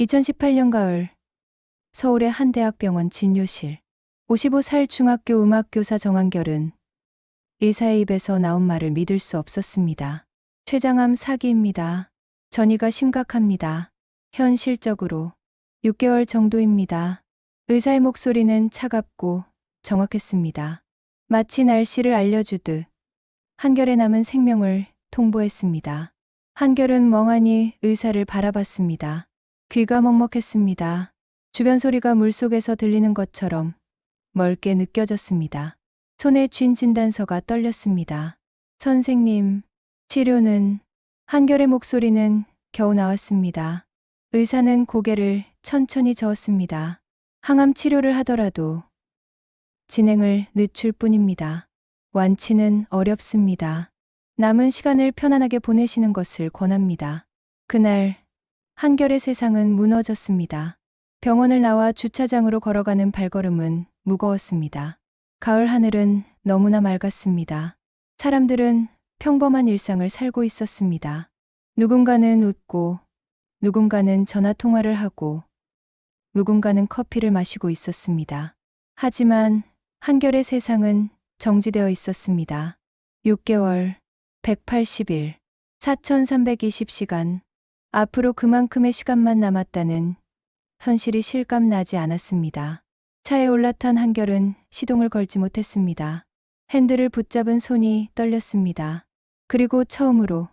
2018년 가을 서울의 한 대학병원 진료실. 55살 중학교 음악교사 정한결은 의사의 입에서 나온 말을 믿을 수 없었습니다. 췌장암 사기입니다. 전이가 심각합니다. 현실적으로 6개월 정도입니다. 의사의 목소리는 차갑고 정확했습니다. 마치 날씨를 알려주듯 한결의 남은 생명을 통보했습니다. 한결은 멍하니 의사를 바라봤습니다. 귀가 먹먹했습니다. 주변 소리가 물속에서 들리는 것처럼 멀게 느껴졌습니다. 손에 쥔 진단서가 떨렸습니다. 선생님, 치료는... 한결의 목소리는 겨우 나왔습니다. 의사는 고개를 천천히 저었습니다. 항암 치료를 하더라도 진행을 늦출 뿐입니다. 완치는 어렵습니다. 남은 시간을 편안하게 보내시는 것을 권합니다. 그날 한결의 세상은 무너졌습니다. 병원을 나와 주차장으로 걸어가는 발걸음은 무거웠습니다. 가을 하늘은 너무나 맑았습니다. 사람들은 평범한 일상을 살고 있었습니다. 누군가는 웃고, 누군가는 전화 통화를 하고, 누군가는 커피를 마시고 있었습니다. 하지만 한결의 세상은 정지되어 있었습니다. 6개월, 180일, 4320시간, 앞으로 그만큼의 시간만 남았다는 현실이 실감나지 않았습니다. 차에 올라탄 한결은 시동을 걸지 못했습니다. 핸들을 붙잡은 손이 떨렸습니다. 그리고 처음으로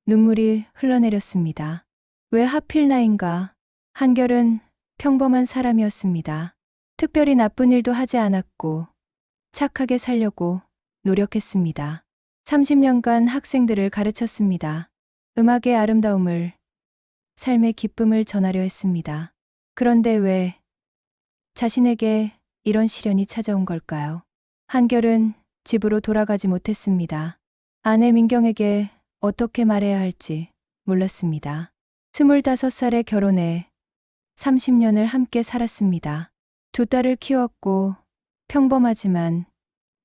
눈물이 흘러내렸습니다. 왜 하필 나인가? 한결은 평범한 사람이었습니다. 특별히 나쁜 일도 하지 않았고 착하게 살려고 노력했습니다. 30년간 학생들을 가르쳤습니다. 음악의 아름다움을, 삶의 기쁨을 전하려 했습니다. 그런데 왜 자신에게 이런 시련이 찾아온 걸까요? 한결은 집으로 돌아가지 못했습니다. 아내 민경에게 어떻게 말해야 할지 몰랐습니다. 25살에 결혼해 30년을 함께 살았습니다. 두 딸을 키웠고 평범하지만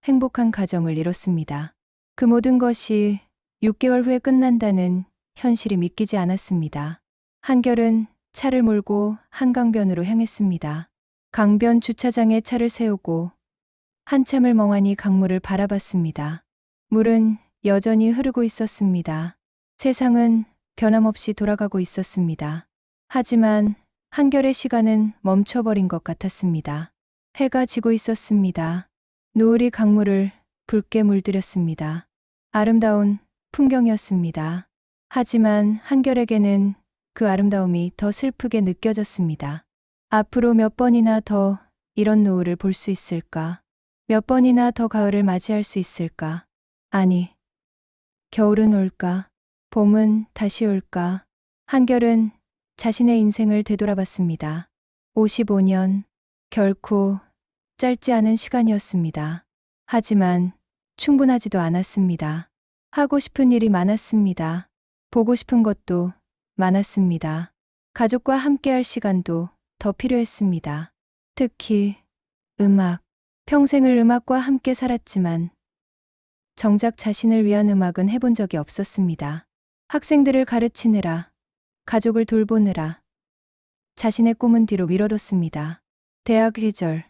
행복한 가정을 이뤘습니다. 그 모든 것이 6개월 후에 끝난다는 현실이 믿기지 않았습니다. 한결은 차를 몰고 한강변으로 향했습니다. 강변 주차장에 차를 세우고 한참을 멍하니 강물을 바라봤습니다. 물은 여전히 흐르고 있었습니다. 세상은 변함없이 돌아가고 있었습니다. 하지만 한결의 시간은 멈춰버린 것 같았습니다. 해가 지고 있었습니다. 노을이 강물을 붉게 물들였습니다. 아름다운 풍경이었습니다. 하지만 한결에게는 그 아름다움이 더 슬프게 느껴졌습니다. 앞으로 몇 번이나 더 이런 노을을 볼 수 있을까? 몇 번이나 더 가을을 맞이할 수 있을까? 아니, 겨울은 올까? 봄은 다시 올까? 한결은 자신의 인생을 되돌아봤습니다. 55년, 결코 짧지 않은 시간이었습니다. 하지만 충분하지도 않았습니다. 하고 싶은 일이 많았습니다. 보고 싶은 것도 많았습니다. 가족과 함께할 시간도 더 필요했습니다. 특히 음악. 평생을 음악과 함께 살았지만 정작 자신을 위한 음악은 해본 적이 없었습니다. 학생들을 가르치느라, 가족을 돌보느라 자신의 꿈은 뒤로 미뤄뒀습니다. 대학 시절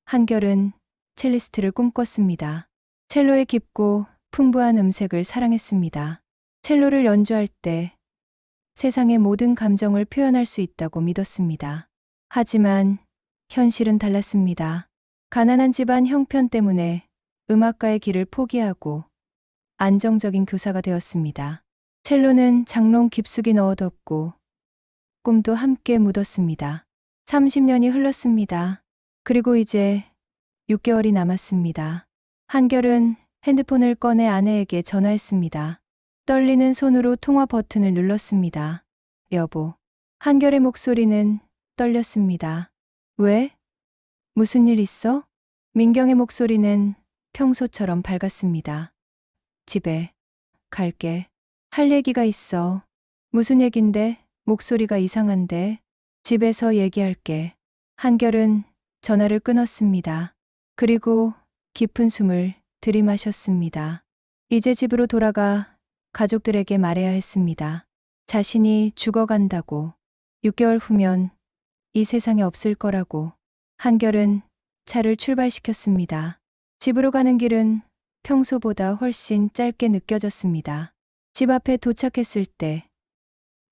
한결은 첼리스트를 꿈꿨습니다. 첼로의 깊고 풍부한 음색을 사랑했습니다. 첼로를 연주할 때 세상의 모든 감정을 표현할 수 있다고 믿었습니다. 하지만 현실은 달랐습니다. 가난한 집안 형편 때문에 음악가의 길을 포기하고 안정적인 교사가 되었습니다. 첼로는 장롱 깊숙이 넣어뒀고 꿈도 함께 묻었습니다. 30년이 흘렀습니다. 그리고 이제 6개월이 남았습니다. 한결은 핸드폰을 꺼내 아내에게 전화했습니다. 떨리는 손으로 통화 버튼을 눌렀습니다. 여보. 한결의 목소리는 떨렸습니다. 왜? 무슨 일 있어? 민경의 목소리는 평소처럼 밝았습니다. 집에 갈게. 할 얘기가 있어. 무슨 얘긴데? 목소리가 이상한데? 집에서 얘기할게. 한결은 전화를 끊었습니다. 그리고 깊은 숨을 들이마셨습니다. 이제 집으로 돌아가 가족들에게 말해야 했습니다. 자신이 죽어간다고. 6개월 후면 이 세상에 없을 거라고. 한결은 차를 출발시켰습니다. 집으로 가는 길은 평소보다 훨씬 짧게 느껴졌습니다. 집 앞에 도착했을 때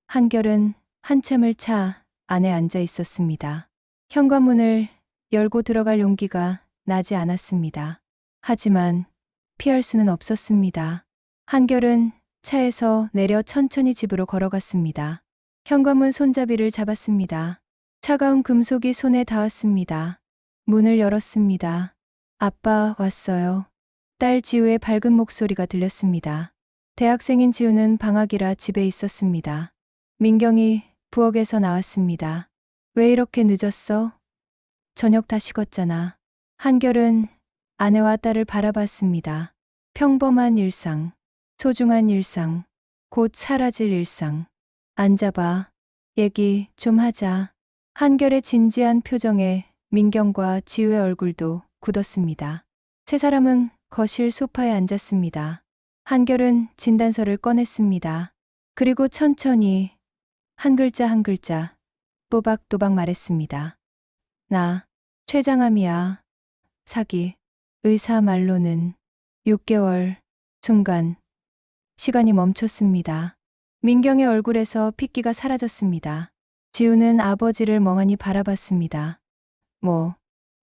한결은 한참을 차 안에 앉아 있었습니다. 현관문을 열고 들어갈 용기가 나지 않았습니다. 하지만 피할 수는 없었습니다. 한결은 차에서 내려 천천히 집으로 걸어갔습니다. 현관문 손잡이를 잡았습니다. 차가운 금속이 손에 닿았습니다. 문을 열었습니다. 아빠 왔어요. 딸 지우의 밝은 목소리가 들렸습니다. 대학생인 지우는 방학이라 집에 있었습니다. 민경이 부엌에서 나왔습니다. 왜 이렇게 늦었어? 저녁 다 식었잖아. 한결은 아내와 딸을 바라봤습니다. 평범한 일상, 소중한 일상, 곧 사라질 일상. 앉아봐. 얘기 좀 하자. 한결의 진지한 표정에 민경과 지우의 얼굴도 굳었습니다. 세 사람은 거실 소파에 앉았습니다. 한결은 진단서를 꺼냈습니다. 그리고 천천히 한 글자 한 글자 또박또박 말했습니다. 나 췌장암이야. 사기. 의사 말로는 6개월. 순간 시간이 멈췄습니다. 민경의 얼굴에서 핏기가 사라졌습니다. 지우는 아버지를 멍하니 바라봤습니다.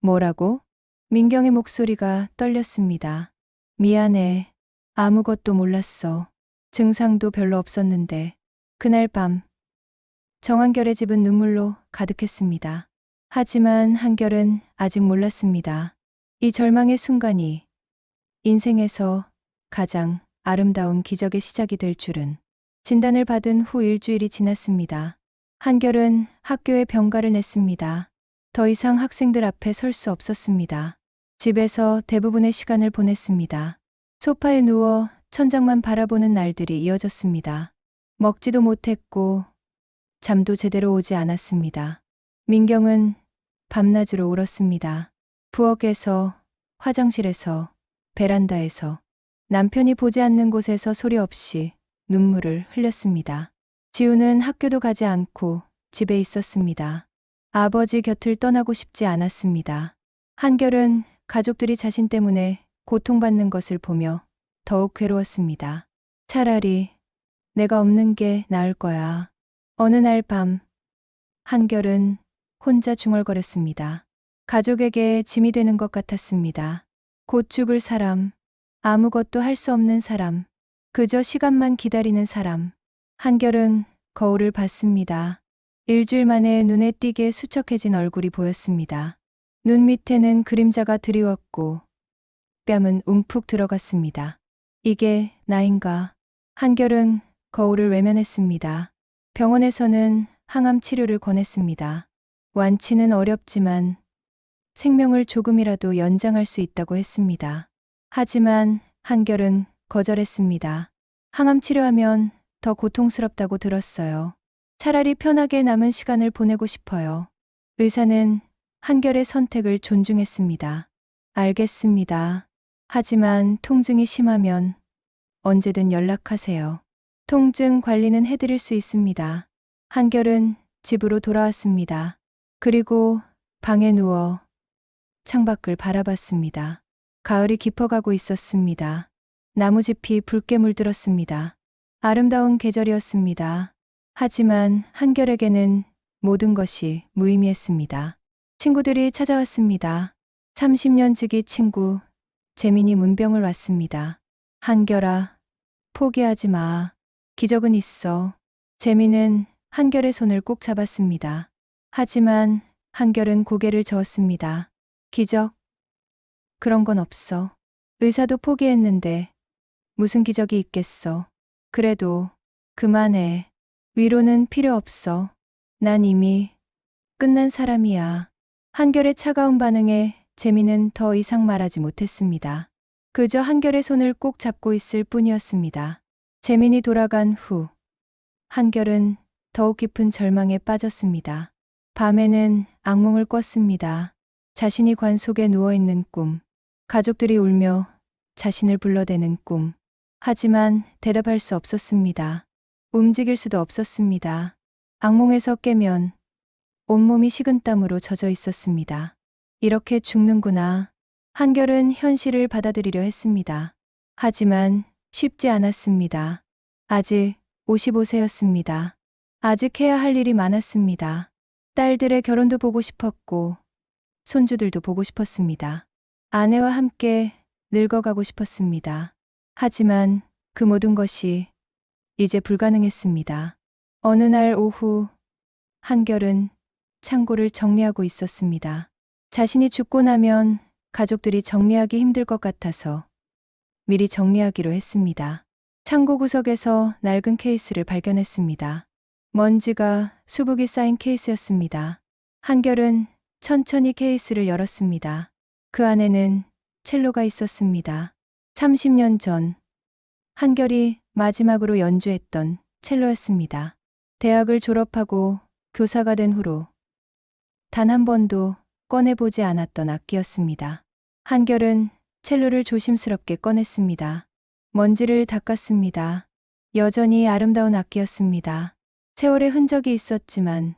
뭐라고? 민경의 목소리가 떨렸습니다. 미안해. 아무것도 몰랐어. 증상도 별로 없었는데. 그날 밤 정한결의 집은 눈물로 가득했습니다. 하지만 한결은 아직 몰랐습니다. 이 절망의 순간이 인생에서 가장 아름다운 기적의 시작이 될 줄은. 진단을 받은 후 일주일이 지났습니다. 한결은 학교에 병가를 냈습니다. 더 이상 학생들 앞에 설 수 없었습니다. 집에서 대부분의 시간을 보냈습니다. 소파에 누워 천장만 바라보는 날들이 이어졌습니다. 먹지도 못했고 잠도 제대로 오지 않았습니다. 민경은 밤낮으로 울었습니다. 부엌에서, 화장실에서, 베란다에서, 남편이 보지 않는 곳에서 소리 없이 눈물을 흘렸습니다. 지우는 학교도 가지 않고 집에 있었습니다. 아버지 곁을 떠나고 싶지 않았습니다. 한결은 가족들이 자신 때문에 고통받는 것을 보며 더욱 괴로웠습니다. 차라리 내가 없는 게 나을 거야. 어느 날 밤, 한결은 혼자 중얼거렸습니다. 가족에게 짐이 되는 것 같았습니다. 곧 죽을 사람, 아무것도 할 수 없는 사람, 그저 시간만 기다리는 사람. 한결은 거울을 봤습니다. 일주일 만에 눈에 띄게 수척해진 얼굴이 보였습니다. 눈 밑에는 그림자가 드리웠고 뺨은 움푹 들어갔습니다. 이게 나인가? 한결은 거울을 외면했습니다. 병원에서는 항암 치료를 권했습니다. 완치는 어렵지만 생명을 조금이라도 연장할 수 있다고 했습니다. 하지만 한결은 거절했습니다. 항암 치료하면 더 고통스럽다고 들었어요. 차라리 편하게 남은 시간을 보내고 싶어요. 의사는 한결의 선택을 존중했습니다. 알겠습니다. 하지만 통증이 심하면 언제든 연락하세요. 통증 관리는 해드릴 수 있습니다. 한결은 집으로 돌아왔습니다. 그리고 방에 누워 창밖을 바라봤습니다. 가을이 깊어가고 있었습니다. 나무짚이 붉게 물들었습니다. 아름다운 계절이었습니다. 하지만 한결에게는 모든 것이 무의미했습니다. 친구들이 찾아왔습니다. 30년 지기 친구 재민이 문병을 왔습니다. 한결아, 포기하지 마. 기적은 있어. 재민은 한결의 손을 꼭 잡았습니다. 하지만 한결은 고개를 저었습니다. 기적? 그런 건 없어. 의사도 포기했는데 무슨 기적이 있겠어. 그래도 그만해. 위로는 필요 없어. 난 이미 끝난 사람이야. 한결의 차가운 반응에 재민은 더 이상 말하지 못했습니다. 그저 한결의 손을 꼭 잡고 있을 뿐이었습니다. 재민이 돌아간 후 한결은 더욱 깊은 절망에 빠졌습니다. 밤에는 악몽을 꿨습니다. 자신이 관 속에 누워있는 꿈, 가족들이 울며 자신을 불러대는 꿈. 하지만 대답할 수 없었습니다. 움직일 수도 없었습니다. 악몽에서 깨면 온몸이 식은땀으로 젖어 있었습니다. 이렇게 죽는구나. 한결은 현실을 받아들이려 했습니다. 하지만 쉽지 않았습니다. 아직 55세였습니다. 아직 해야 할 일이 많았습니다. 딸들의 결혼도 보고 싶었고, 손주들도 보고 싶었습니다. 아내와 함께 늙어가고 싶었습니다. 하지만 그 모든 것이 이제 불가능했습니다. 어느 날 오후, 한결은 창고를 정리하고 있었습니다. 자신이 죽고 나면 가족들이 정리하기 힘들 것 같아서 미리 정리하기로 했습니다. 창고 구석에서 낡은 케이스를 발견했습니다. 먼지가 수북이 쌓인 케이스였습니다. 한결은 천천히 케이스를 열었습니다. 그 안에는 첼로가 있었습니다. 30년 전 한결이 마지막으로 연주했던 첼로였습니다. 대학을 졸업하고 교사가 된 후로 단 한 번도 꺼내보지 않았던 악기였습니다. 한결은 첼로를 조심스럽게 꺼냈습니다. 먼지를 닦았습니다. 여전히 아름다운 악기였습니다. 세월의 흔적이 있었지만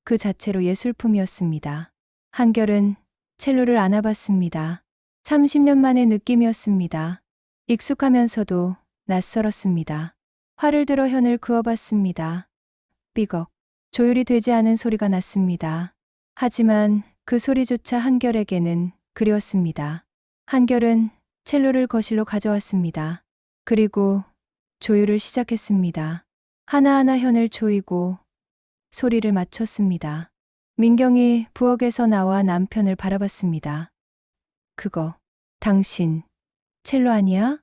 그 자체로 예술품이었습니다. 한결은 첼로를 안아봤습니다. 30년 만의 느낌이었습니다. 익숙하면서도 낯설었습니다. 활을 들어 현을 그어봤습니다. 삐걱. 조율이 되지 않은 소리가 났습니다. 하지만 그 소리조차 한결에게는 그리웠습니다. 한결은 첼로를 거실로 가져왔습니다. 그리고 조율을 시작했습니다. 하나하나 현을 조이고 소리를 맞췄습니다. 민경이 부엌에서 나와 남편을 바라봤습니다. 그거, 당신, 첼로 아니야?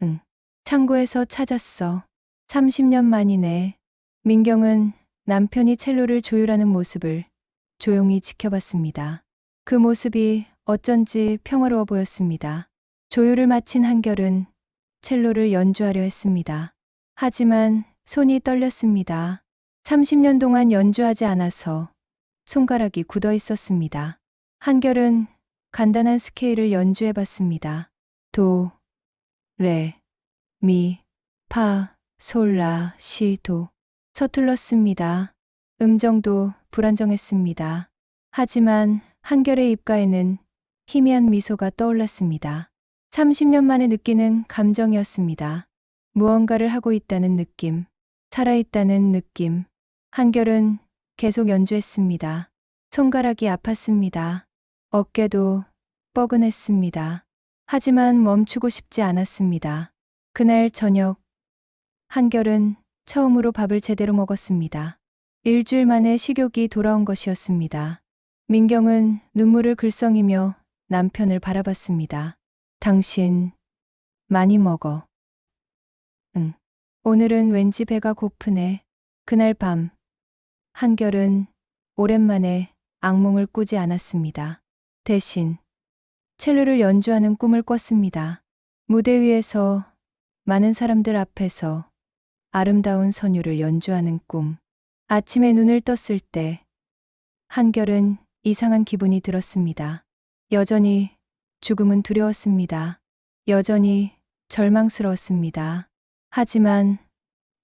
응. 창고에서 찾았어. 30년 만이네. 민경은 남편이 첼로를 조율하는 모습을 조용히 지켜봤습니다. 그 모습이 어쩐지 평화로워 보였습니다. 조율을 마친 한결은 첼로를 연주하려 했습니다. 하지만 손이 떨렸습니다. 30년 동안 연주하지 않아서 손가락이 굳어 있었습니다. 한결은 간단한 스케일을 연주해 봤습니다. 도, 레, 미, 파, 솔, 라, 시, 도. 서툴렀습니다. 음정도 불안정했습니다. 하지만 한결의 입가에는 희미한 미소가 떠올랐습니다. 30년 만에 느끼는 감정이었습니다. 무언가를 하고 있다는 느낌, 살아있다는 느낌. 한결은 계속 연주했습니다. 손가락이 아팠습니다. 어깨도 뻐근했습니다. 하지만 멈추고 싶지 않았습니다. 그날 저녁, 한결은 처음으로 밥을 제대로 먹었습니다. 일주일 만에 식욕이 돌아온 것이었습니다. 민경은 눈물을 글썽이며 남편을 바라봤습니다. 당신, 많이 먹어. 응. 오늘은 왠지 배가 고프네. 그날 밤, 한결은 오랜만에 악몽을 꾸지 않았습니다. 대신 첼로를 연주하는 꿈을 꿨습니다. 무대 위에서 많은 사람들 앞에서 아름다운 선율을 연주하는 꿈. 아침에 눈을 떴을 때 한결은 이상한 기분이 들었습니다. 여전히 죽음은 두려웠습니다. 여전히 절망스러웠습니다. 하지만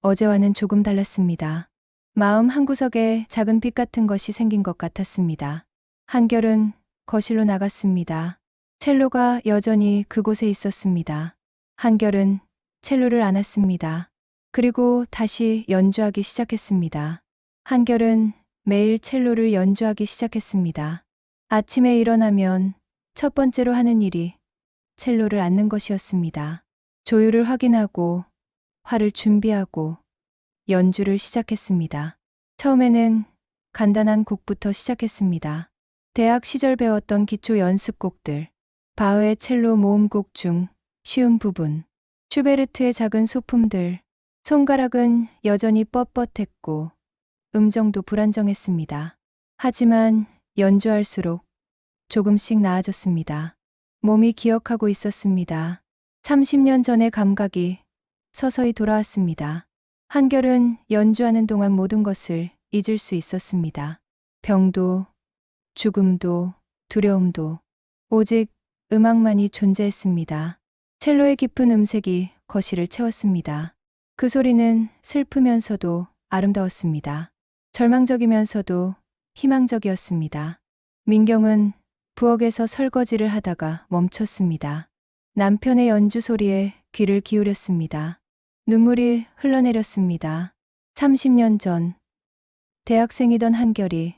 어제와는 조금 달랐습니다. 마음 한구석에 작은 빛 같은 것이 생긴 것 같았습니다. 한결은 거실로 나갔습니다. 첼로가 여전히 그곳에 있었습니다. 한결은 첼로를 안았습니다. 그리고 다시 연주하기 시작했습니다. 한결은 매일 첼로를 연주하기 시작했습니다. 아침에 일어나면 첫 번째로 하는 일이 첼로를 안는 것이었습니다. 조율을 확인하고 활을 준비하고 연주를 시작했습니다. 처음에는 간단한 곡부터 시작했습니다. 대학 시절 배웠던 기초 연습곡들, 바흐의 첼로 모음곡 중 쉬운 부분, 슈베르트의 작은 소품들. 손가락은 여전히 뻣뻣했고 음정도 불안정했습니다. 하지만 연주할수록 조금씩 나아졌습니다. 몸이 기억하고 있었습니다. 30년 전의 감각이 서서히 돌아왔습니다. 한결은 연주하는 동안 모든 것을 잊을 수 있었습니다. 병도, 죽음도, 두려움도, 오직 음악만이 존재했습니다. 첼로의 깊은 음색이 거실을 채웠습니다. 그 소리는 슬프면서도 아름다웠습니다. 절망적이면서도 희망적이었습니다. 민경은 부엌에서 설거지를 하다가 멈췄습니다. 남편의 연주 소리에 귀를 기울였습니다. 눈물이 흘러내렸습니다. 30년 전 대학생이던 한결이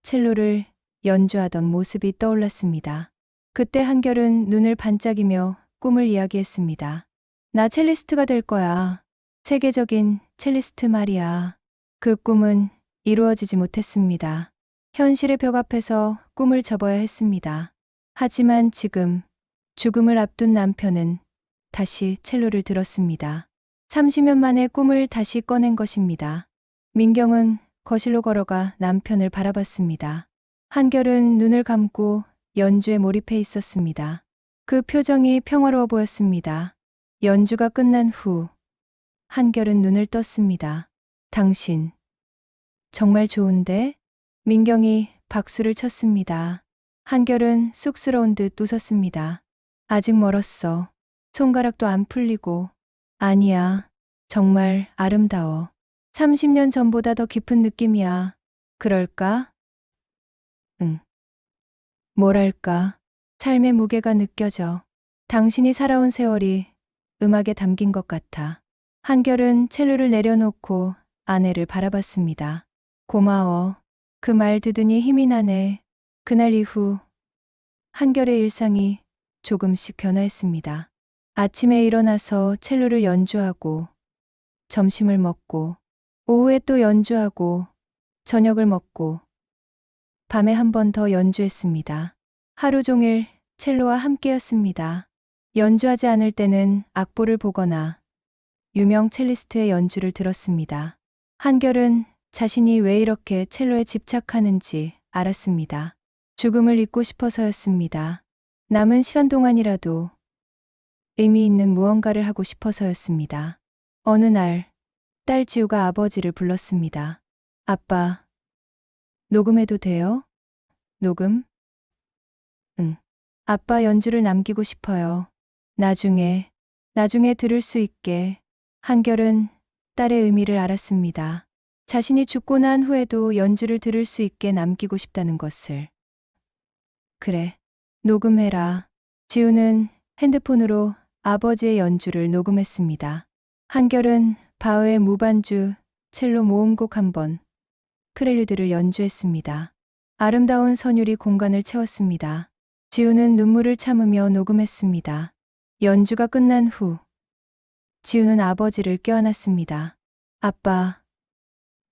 첼로를 연주하던 모습이 떠올랐습니다. 그때 한결은 눈을 반짝이며 꿈을 이야기했습니다. 나 첼리스트가 될 거야. 세계적인 첼리스트 말이야. 그 꿈은 이루어지지 못했습니다. 현실의 벽 앞에서 꿈을 접어야 했습니다. 하지만 지금 죽음을 앞둔 남편은 다시 첼로를 들었습니다. 30년 만에 꿈을 다시 꺼낸 것입니다. 민경은 거실로 걸어가 남편을 바라봤습니다. 한결은 눈을 감고 연주에 몰입해 있었습니다. 그 표정이 평화로워 보였습니다. 연주가 끝난 후 한결은 눈을 떴습니다. 당신 정말 좋은데? 민경이 박수를 쳤습니다. 한결은 쑥스러운 듯 웃었습니다. 아직 멀었어. 손가락도 안 풀리고. 아니야. 정말 아름다워. 30년 전보다 더 깊은 느낌이야. 그럴까? 응. 뭐랄까. 삶의 무게가 느껴져. 당신이 살아온 세월이 음악에 담긴 것 같아. 한결은 첼로를 내려놓고 아내를 바라봤습니다. 고마워. 그 말 듣으니 힘이 나네. 그날 이후 한결의 일상이 조금씩 변화했습니다. 아침에 일어나서 첼로를 연주하고 점심을 먹고 오후에 또 연주하고 저녁을 먹고 밤에 한 번 더 연주했습니다. 하루 종일 첼로와 함께였습니다. 연주하지 않을 때는 악보를 보거나 유명 첼리스트의 연주를 들었습니다. 한결은 자신이 왜 이렇게 첼로에 집착하는지 알았습니다. 죽음을 잊고 싶어서였습니다. 남은 시간 동안이라도 의미 있는 무언가를 하고 싶어서였습니다. 어느 날, 딸 지우가 아버지를 불렀습니다. 아빠, 녹음해도 돼요? 녹음? 응. 아빠 연주를 남기고 싶어요. 나중에 들을 수 있게. 한결은 딸의 의미를 알았습니다. 자신이 죽고 난 후에도 연주를 들을 수 있게 남기고 싶다는 것을. 그래, 녹음해라. 지우는 핸드폰으로 아버지의 연주를 녹음했습니다. 한결은 바흐의 무반주 첼로 모음곡 한 번, 프렐류드를 연주했습니다. 아름다운 선율이 공간을 채웠습니다. 지우는 눈물을 참으며 녹음했습니다. 연주가 끝난 후 지우는 아버지를 껴안았습니다. 아빠,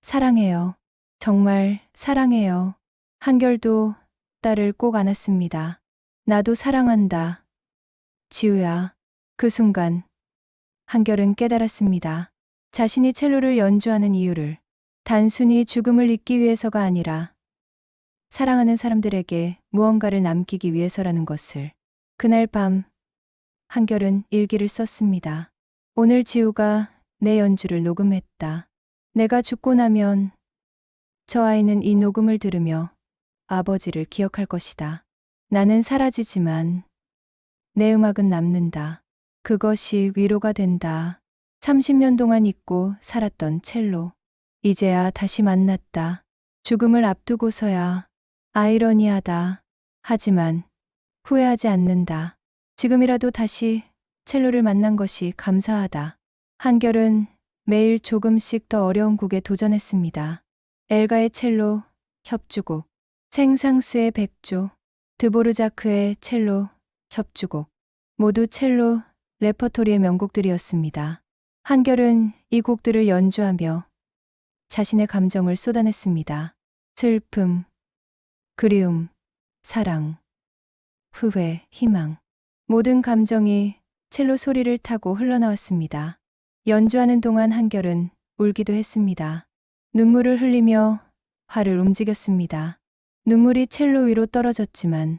사랑해요. 정말 사랑해요. 한결도 딸을 꼭 안았습니다. 나도 사랑한다. 지우야. 그 순간 한결은 깨달았습니다. 자신이 첼로를 연주하는 이유를 단순히 죽음을 잊기 위해서가 아니라 사랑하는 사람들에게 무언가를 남기기 위해서라는 것을. 그날 밤 한결은 일기를 썼습니다. 오늘 지우가 내 연주를 녹음했다. 내가 죽고 나면 저 아이는 이 녹음을 들으며 아버지를 기억할 것이다. 나는 사라지지만 내 음악은 남는다. 그것이 위로가 된다. 30년 동안 잊고 살았던 첼로. 이제야 다시 만났다. 죽음을 앞두고서야. 아이러니하다. 하지만 후회하지 않는다. 지금이라도 다시 첼로를 만난 것이 감사하다. 한결은 매일 조금씩 더 어려운 곡에 도전했습니다. 엘가의 첼로 협주곡, 생상스의 백조, 드보르자크의 첼로 협주곡, 모두 첼로 레퍼토리의 명곡들이었습니다. 한결은 이 곡들을 연주하며 자신의 감정을 쏟아냈습니다. 슬픔, 그리움, 사랑, 후회, 희망. 모든 감정이 첼로 소리를 타고 흘러나왔습니다. 연주하는 동안 한결은 울기도 했습니다. 눈물을 흘리며 활을 움직였습니다. 눈물이 첼로 위로 떨어졌지만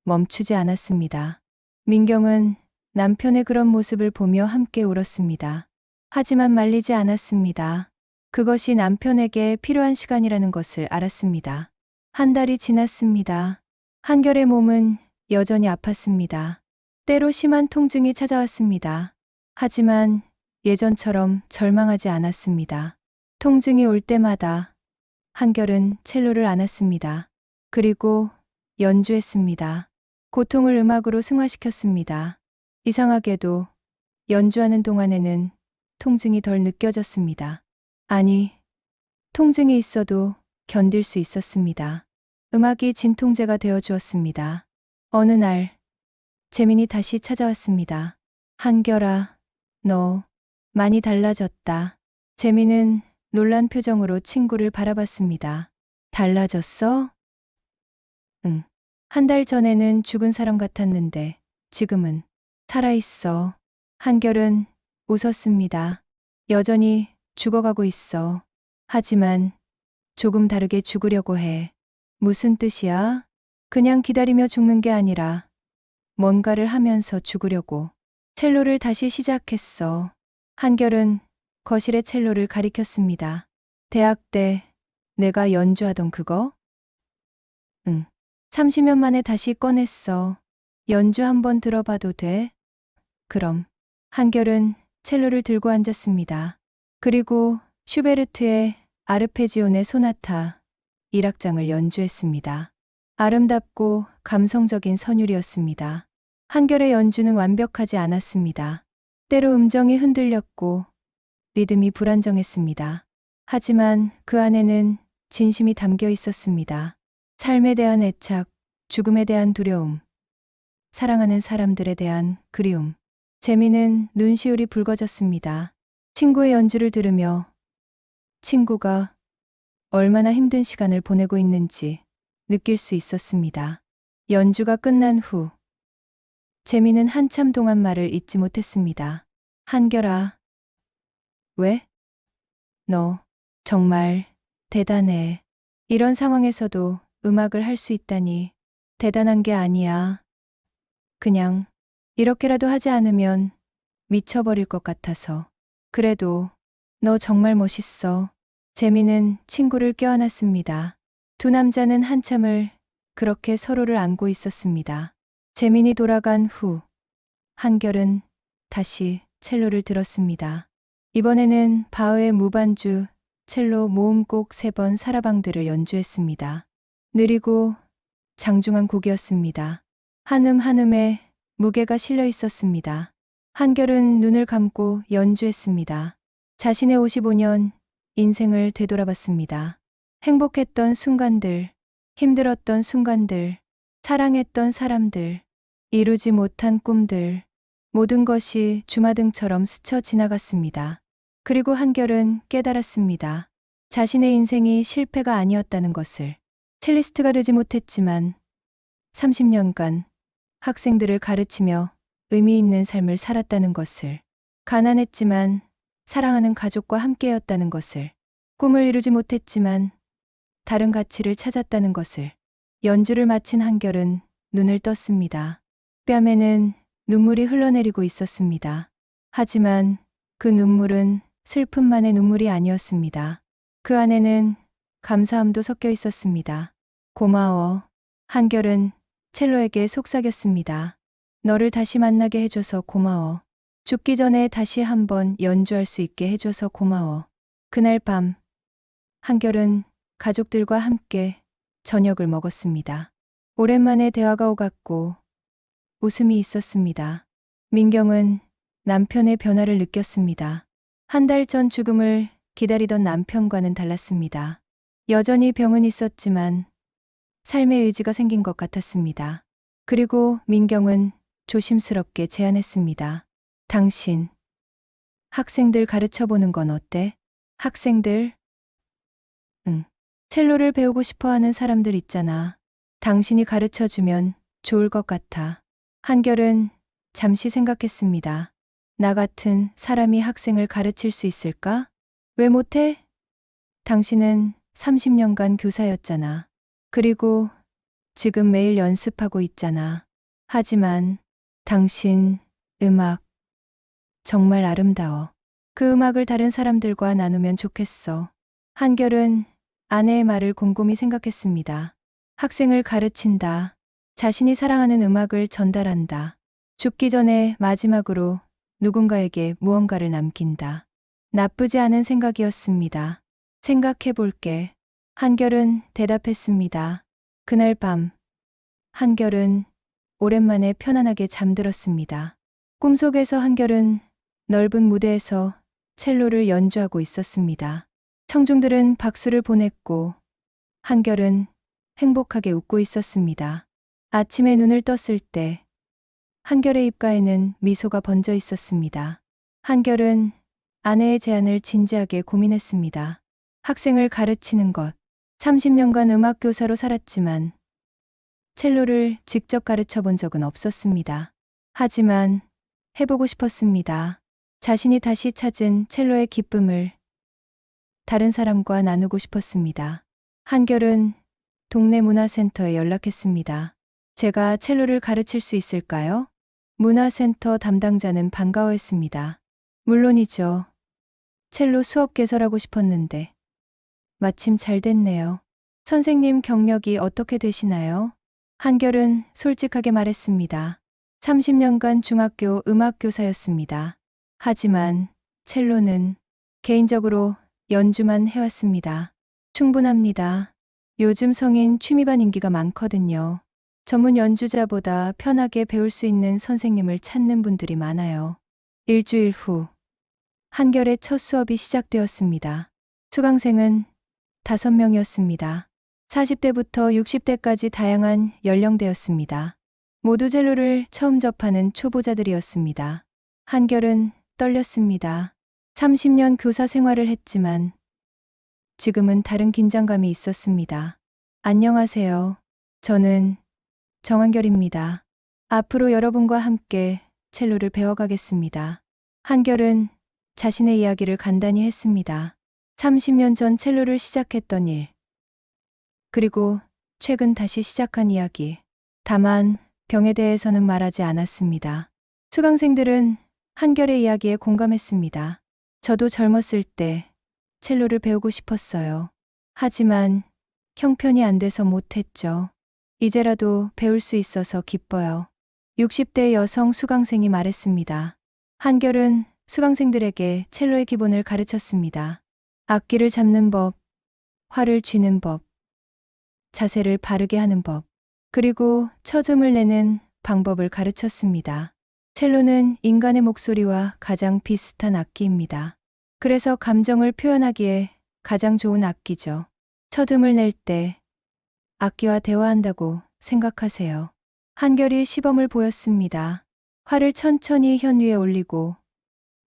멈추지 않았습니다. 민경은 남편의 그런 모습을 보며 함께 울었습니다. 하지만 말리지 않았습니다. 그것이 남편에게 필요한 시간이라는 것을 알았습니다. 한 달이 지났습니다. 한결의 몸은 여전히 아팠습니다. 때로 심한 통증이 찾아왔습니다. 하지만 예전처럼 절망하지 않았습니다. 통증이 올 때마다 한결은 첼로를 안았습니다. 그리고 연주했습니다. 고통을 음악으로 승화시켰습니다. 이상하게도 연주하는 동안에는 통증이 덜 느껴졌습니다. 아니, 통증이 있어도 견딜 수 있었습니다. 음악이 진통제가 되어 주었습니다. 어느 날, 재민이 다시 찾아왔습니다. 한결아, 너 많이 달라졌다. 재민은 놀란 표정으로 친구를 바라봤습니다. 달라졌어? 응. 한 달 전에는 죽은 사람 같았는데 지금은 살아있어. 한결은 웃었습니다. 여전히 죽어가고 있어. 하지만 조금 다르게 죽으려고 해. 무슨 뜻이야? 그냥 기다리며 죽는 게 아니라 뭔가를 하면서 죽으려고. 첼로를 다시 시작했어. 한결은 거실에 첼로를 가리켰습니다. 대학 때 내가 연주하던 그거? 응. 30년 만에 다시 꺼냈어. 연주 한번 들어봐도 돼? 그럼. 한결은 첼로를 들고 앉았습니다. 그리고 슈베르트의 아르페지오네 소나타 1악장을 연주했습니다. 아름답고 감성적인 선율이었습니다. 한결의 연주는 완벽하지 않았습니다. 때로 음정이 흔들렸고 리듬이 불안정했습니다. 하지만 그 안에는 진심이 담겨 있었습니다. 삶에 대한 애착, 죽음에 대한 두려움, 사랑하는 사람들에 대한 그리움. 재미는 눈시울이 붉어졌습니다. 친구의 연주를 들으며 친구가 얼마나 힘든 시간을 보내고 있는지 느낄 수 있었습니다. 연주가 끝난 후 재미는 한참 동안 말을 잇지 못했습니다. 한결아, 왜? 너 정말 대단해. 이런 상황에서도 음악을 할 수 있다니 대단한 게 아니야. 그냥 이렇게라도 하지 않으면 미쳐버릴 것 같아서. 그래도 너 정말 멋있어. 재미는 친구를 껴안았습니다. 두 남자는 한참을 그렇게 서로를 안고 있었습니다. 재민이 돌아간 후 한결은 다시 첼로를 들었습니다. 이번에는 바흐의 무반주 첼로 모음곡 3번 사라방드를 연주했습니다. 느리고 장중한 곡이었습니다. 한음 한음에 무게가 실려 있었습니다. 한결은 눈을 감고 연주했습니다. 자신의 55년 인생을 되돌아봤습니다. 행복했던 순간들, 힘들었던 순간들, 사랑했던 사람들, 이루지 못한 꿈들, 모든 것이 주마등처럼 스쳐 지나갔습니다. 그리고 한결은 깨달았습니다. 자신의 인생이 실패가 아니었다는 것을. 첼리스트가 되지 못했지만 30년간 학생들을 가르치며 의미 있는 삶을 살았다는 것을. 가난했지만 사랑하는 가족과 함께였다는 것을. 꿈을 이루지 못했지만 다른 가치를 찾았다는 것을. 연주를 마친 한결은 눈을 떴습니다. 뺨에는 눈물이 흘러내리고 있었습니다. 하지만 그 눈물은 슬픔만의 눈물이 아니었습니다. 그 안에는 감사함도 섞여 있었습니다. 고마워. 한결은 첼로에게 속삭였습니다. 너를 다시 만나게 해줘서 고마워. 죽기 전에 다시 한번 연주할 수 있게 해줘서 고마워. 그날 밤 한결은 가족들과 함께 저녁을 먹었습니다. 오랜만에 대화가 오갔고 웃음이 있었습니다. 민경은 남편의 변화를 느꼈습니다. 한 달 전 죽음을 기다리던 남편과는 달랐습니다. 여전히 병은 있었지만 삶의 의지가 생긴 것 같았습니다. 그리고 민경은 조심스럽게 제안했습니다. 당신, 학생들 가르쳐보는 건 어때? 학생들? 응. 첼로를 배우고 싶어 하는 사람들 있잖아. 당신이 가르쳐주면 좋을 것 같아. 한결은 잠시 생각했습니다. 나 같은 사람이 학생을 가르칠 수 있을까? 왜 못해? 당신은 30년간 교사였잖아. 그리고 지금 매일 연습하고 있잖아. 하지만 당신 음악 정말 아름다워. 그 음악을 다른 사람들과 나누면 좋겠어. 한결은 아내의 말을 곰곰이 생각했습니다. 학생을 가르친다. 자신이 사랑하는 음악을 전달한다. 죽기 전에 마지막으로 누군가에게 무언가를 남긴다. 나쁘지 않은 생각이었습니다. 생각해 볼게. 한결은 대답했습니다. 그날 밤, 한결은 오랜만에 편안하게 잠들었습니다. 꿈속에서 한결은 넓은 무대에서 첼로를 연주하고 있었습니다. 청중들은 박수를 보냈고 한결은 행복하게 웃고 있었습니다. 아침에 눈을 떴을 때 한결의 입가에는 미소가 번져 있었습니다. 한결은 아내의 제안을 진지하게 고민했습니다. 학생을 가르치는 것. 30년간 음악 교사로 살았지만 첼로를 직접 가르쳐 본 적은 없었습니다. 하지만 해보고 싶었습니다. 자신이 다시 찾은 첼로의 기쁨을 다른 사람과 나누고 싶었습니다. 한결은 동네 문화센터에 연락했습니다. 제가 첼로를 가르칠 수 있을까요? 문화센터 담당자는 반가워했습니다. 물론이죠. 첼로 수업 개설하고 싶었는데 마침 잘 됐네요. 선생님 경력이 어떻게 되시나요? 한결은 솔직하게 말했습니다. 30년간 중학교 음악 교사였습니다. 하지만 첼로는 개인적으로 연주만 해왔습니다. 충분합니다. 요즘 성인 취미반 인기가 많거든요. 전문 연주자보다 편하게 배울 수 있는 선생님을 찾는 분들이 많아요. 일주일 후, 한결의 첫 수업이 시작되었습니다. 수강생은 5명이었습니다. 40대부터 60대까지 다양한 연령대였습니다. 모두 첼로를 처음 접하는 초보자들이었습니다. 한결은 떨렸습니다. 30년 교사 생활을 했지만 지금은 다른 긴장감이 있었습니다. 안녕하세요. 저는 정한결입니다. 앞으로 여러분과 함께 첼로를 배워가겠습니다. 한결은 자신의 이야기를 간단히 했습니다. 30년 전 첼로를 시작했던 일, 그리고 최근 다시 시작한 이야기. 다만 병에 대해서는 말하지 않았습니다. 수강생들은 한결의 이야기에 공감했습니다. 저도 젊었을 때 첼로를 배우고 싶었어요. 하지만 형편이 안 돼서 못했죠. 이제라도 배울 수 있어서 기뻐요. 60대 여성 수강생이 말했습니다. 한결은 수강생들에게 첼로의 기본을 가르쳤습니다. 악기를 잡는 법, 활을 쥐는 법, 자세를 바르게 하는 법, 그리고 첫음을 내는 방법을 가르쳤습니다. 첼로는 인간의 목소리와 가장 비슷한 악기입니다. 그래서 감정을 표현하기에 가장 좋은 악기죠. 첫음을 낼 때 악기와 대화한다고 생각하세요. 한결이 시범을 보였습니다. 활을 천천히 현 위에 올리고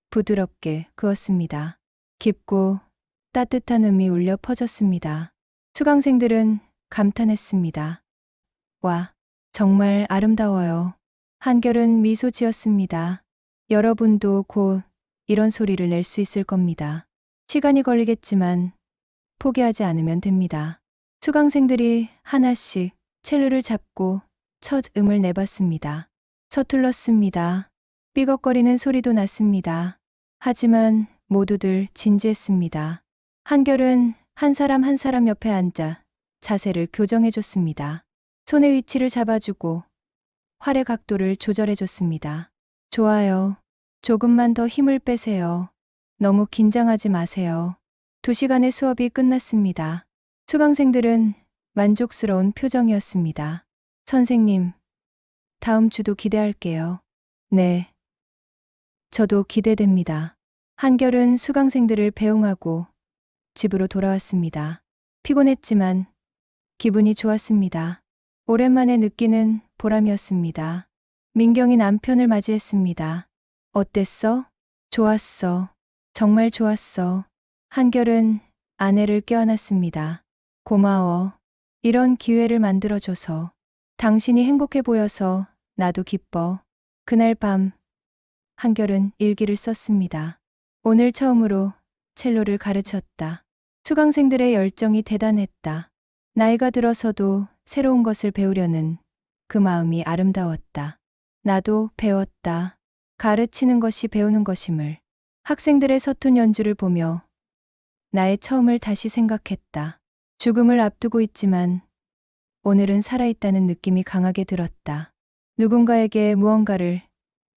부드럽게 그었습니다. 깊고 따뜻한 음이 울려 퍼졌습니다. 수강생들은 감탄했습니다. 와, 정말 아름다워요. 한결은 미소 지었습니다. 여러분도 곧 이런 소리를 낼 수 있을 겁니다. 시간이 걸리겠지만 포기하지 않으면 됩니다. 수강생들이 하나씩 첼로를 잡고 첫 음을 내봤습니다. 서툴렀습니다. 삐걱거리는 소리도 났습니다. 하지만 모두들 진지했습니다. 한결은 한 사람 한 사람 옆에 앉아 자세를 교정해줬습니다. 손의 위치를 잡아주고 활의 각도를 조절해줬습니다. 좋아요. 조금만 더 힘을 빼세요. 너무 긴장하지 마세요. 2시간의 수업이 끝났습니다. 수강생들은 만족스러운 표정이었습니다. 선생님, 다음 주도 기대할게요. 네. 저도 기대됩니다. 한결은 수강생들을 배웅하고 집으로 돌아왔습니다. 피곤했지만 기분이 좋았습니다. 오랜만에 느끼는 보람이었습니다. 민경이 남편을 맞이했습니다. 어땠어? 좋았어. 정말 좋았어. 한결은 아내를 껴안았습니다. 고마워. 이런 기회를 만들어줘서. 당신이 행복해 보여서 나도 기뻐. 그날 밤 한결은 일기를 썼습니다. 오늘 처음으로 첼로를 가르쳤다. 수강생들의 열정이 대단했다. 나이가 들어서도 새로운 것을 배우려는 그 마음이 아름다웠다. 나도 배웠다. 가르치는 것이 배우는 것임을. 학생들의 서툰 연주를 보며 나의 처음을 다시 생각했다. 죽음을 앞두고 있지만 오늘은 살아있다는 느낌이 강하게 들었다. 누군가에게 무언가를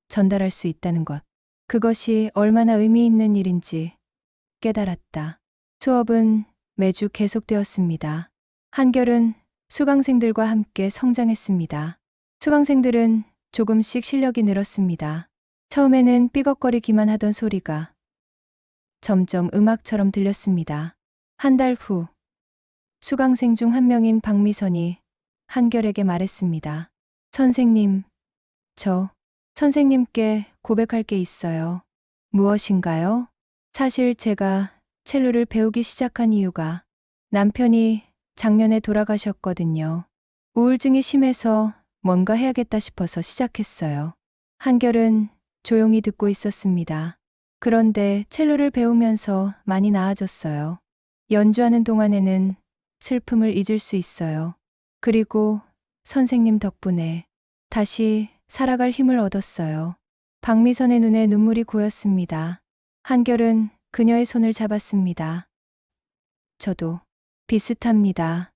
전달할 수 있다는 것. 그것이 얼마나 의미 있는 일인지 깨달았다. 수업은 매주 계속되었습니다. 한결은 수강생들과 함께 성장했습니다. 수강생들은 조금씩 실력이 늘었습니다. 처음에는 삐걱거리기만 하던 소리가 점점 음악처럼 들렸습니다. 한 달 후, 수강생 중 한 명인 박미선이 한결에게 말했습니다. 선생님, 저 선생님께 고백할 게 있어요. 무엇인가요? 사실 제가 첼로를 배우기 시작한 이유가 남편이 작년에 돌아가셨거든요. 우울증이 심해서 뭔가 해야겠다 싶어서 시작했어요. 한결은 조용히 듣고 있었습니다. 그런데 첼로를 배우면서 많이 나아졌어요. 연주하는 동안에는 슬픔을 잊을 수 있어요. 그리고 선생님 덕분에 다시 살아갈 힘을 얻었어요. 박미선의 눈에 눈물이 고였습니다. 한결은 그녀의 손을 잡았습니다. 저도 비슷합니다.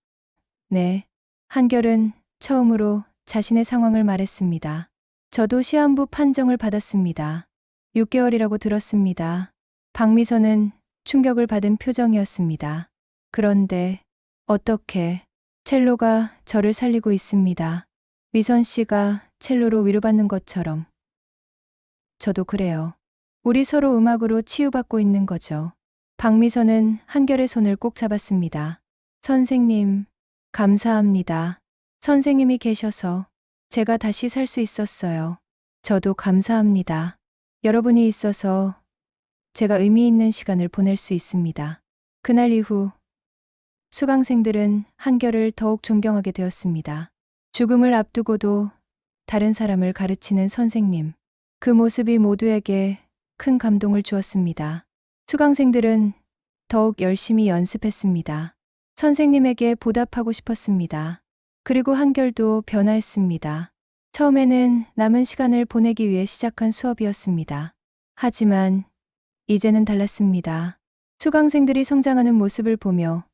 네. 한결은 처음으로 자신의 상황을 말했습니다. 저도 시한부 판정을 받았습니다. 6개월이라고 들었습니다. 박미선은 충격을 받은 표정이었습니다. 그런데 어떻게 첼로가 저를 살리고 있습니다. 미선 씨가 첼로로 위로받는 것처럼 저도 그래요. 우리 서로 음악으로 치유받고 있는 거죠. 박미선은 한결의 손을 꼭 잡았습니다. 선생님, 감사합니다. 선생님이 계셔서 제가 다시 살 수 있었어요. 저도 감사합니다. 여러분이 있어서 제가 의미 있는 시간을 보낼 수 있습니다. 그날 이후 수강생들은 한결을 더욱 존경하게 되었습니다. 죽음을 앞두고도 다른 사람을 가르치는 선생님. 그 모습이 모두에게 큰 감동을 주었습니다. 수강생들은 더욱 열심히 연습했습니다. 선생님에게 보답하고 싶었습니다. 그리고 한결도 변화했습니다. 처음에는 남은 시간을 보내기 위해 시작한 수업이었습니다. 하지만 이제는 달랐습니다. 수강생들이 성장하는 모습을 보며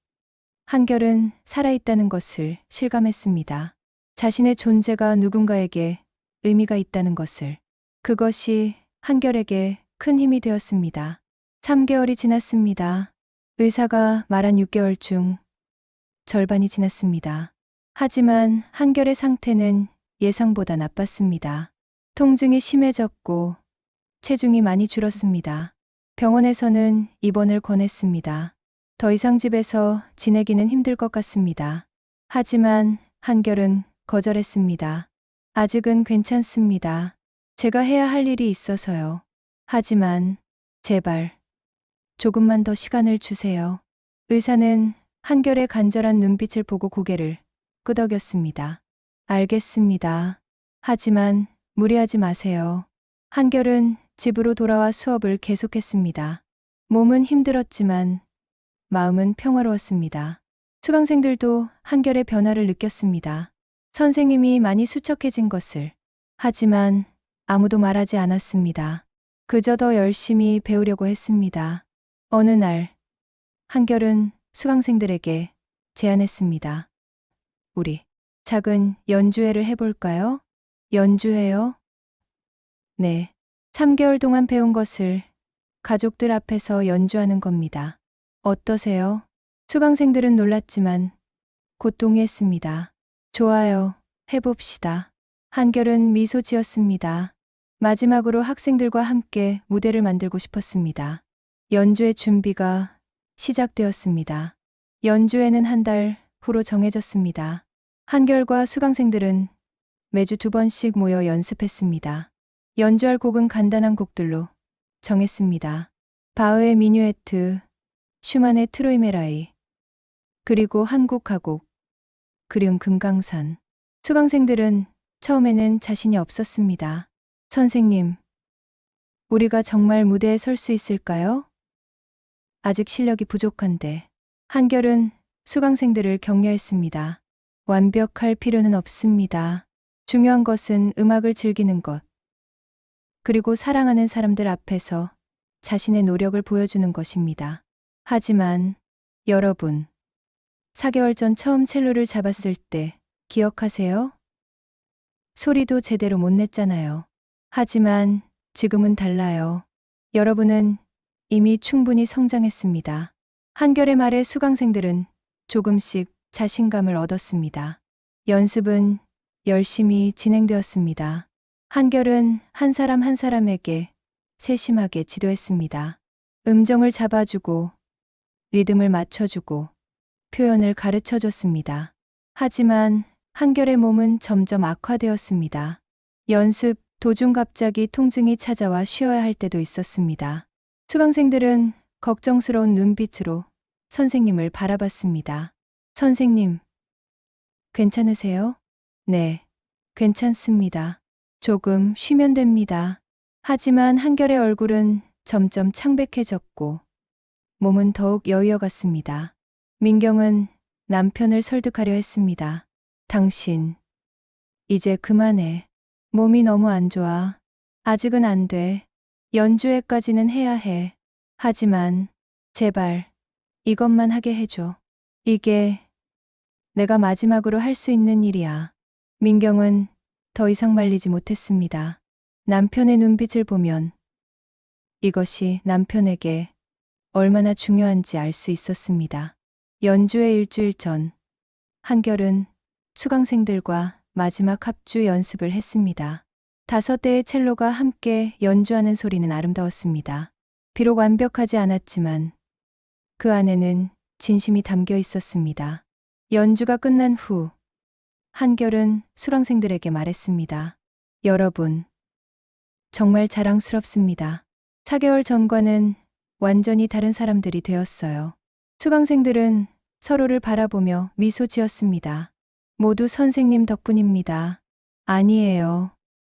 한결은 살아있다는 것을 실감했습니다. 자신의 존재가 누군가에게 의미가 있다는 것을. 그것이 한결에게 큰 힘이 되었습니다. 3개월이 지났습니다. 의사가 말한 6개월 중 절반이 지났습니다. 하지만 한결의 상태는 예상보다 나빴습니다. 통증이 심해졌고 체중이 많이 줄었습니다. 병원에서는 입원을 권했습니다. 더 이상 집에서 지내기는 힘들 것 같습니다. 하지만 한결은 거절했습니다. 아직은 괜찮습니다. 제가 해야 할 일이 있어서요. 하지만 제발 조금만 더 시간을 주세요. 의사는 한결의 간절한 눈빛을 보고 고개를 끄덕였습니다. 알겠습니다. 하지만 무리하지 마세요. 한결은 집으로 돌아와 수업을 계속했습니다. 몸은 힘들었지만 마음은 평화로웠습니다. 수강생들도 한결의 변화를 느꼈습니다. 선생님이 많이 수척해진 것을. 하지만 아무도 말하지 않았습니다. 그저 더 열심히 배우려고 했습니다. 어느 날 한결은 수강생들에게 제안했습니다. 우리 작은 연주회를 해볼까요? 연주회요? 네. 3개월 동안 배운 것을 가족들 앞에서 연주하는 겁니다. 어떠세요? 수강생들은 놀랐지만 곧 동의했습니다. 좋아요. 해봅시다. 한결은 미소 지었습니다. 마지막으로 학생들과 함께 무대를 만들고 싶었습니다. 연주회 준비가 시작되었습니다. 연주회는 한 달 후로 정해졌습니다. 한결과 수강생들은 매주 2번씩 모여 연습했습니다. 연주할 곡은 간단한 곡들로 정했습니다. 바흐의 미뉴에트, 슈만의 트로이메라이, 그리고 한국 가곡, 그리운 금강산. 수강생들은 처음에는 자신이 없었습니다. 선생님, 우리가 정말 무대에 설 수 있을까요? 아직 실력이 부족한데. 한결은 수강생들을 격려했습니다. 완벽할 필요는 없습니다. 중요한 것은 음악을 즐기는 것. 그리고 사랑하는 사람들 앞에서 자신의 노력을 보여주는 것입니다. 하지만 여러분, 4개월 전 처음 첼로를 잡았을 때 기억하세요? 소리도 제대로 못 냈잖아요. 하지만 지금은 달라요. 여러분은 이미 충분히 성장했습니다. 한결의 말에 수강생들은 조금씩 자신감을 얻었습니다. 연습은 열심히 진행되었습니다. 한결은 한 사람 한 사람에게 세심하게 지도했습니다. 음정을 잡아주고 리듬을 맞춰주고 표현을 가르쳐줬습니다. 하지만 한결의 몸은 점점 악화되었습니다. 연습 도중 갑자기 통증이 찾아와 쉬어야 할 때도 있었습니다. 수강생들은 걱정스러운 눈빛으로 선생님을 바라봤습니다. 선생님, 괜찮으세요? 네, 괜찮습니다. 조금 쉬면 됩니다. 하지만 한결의 얼굴은 점점 창백해졌고 몸은 더욱 여위어갔습니다. 민경은 남편을 설득하려 했습니다. 당신, 이제 그만해. 몸이 너무 안 좋아. 아직은 안 돼. 연주회까지는 해야 해. 하지만 제발 이것만 하게 해줘. 이게 내가 마지막으로 할 수 있는 일이야. 민경은 더 이상 말리지 못했습니다. 남편의 눈빛을 보면 이것이 남편에게 얼마나 중요한지 알 수 있었습니다. 연주회 일주일 전, 한결은 수강생들과 마지막 합주 연습을 했습니다. 5대의 첼로가 함께 연주하는 소리는 아름다웠습니다. 비록 완벽하지 않았지만 그 안에는 진심이 담겨 있었습니다. 연주가 끝난 후 한결은 수강생들에게 말했습니다. 여러분, 정말 자랑스럽습니다. 4개월 전과는 완전히 다른 사람들이 되었어요. 수강생들은 서로를 바라보며 미소 지었습니다. 모두 선생님 덕분입니다. 아니에요.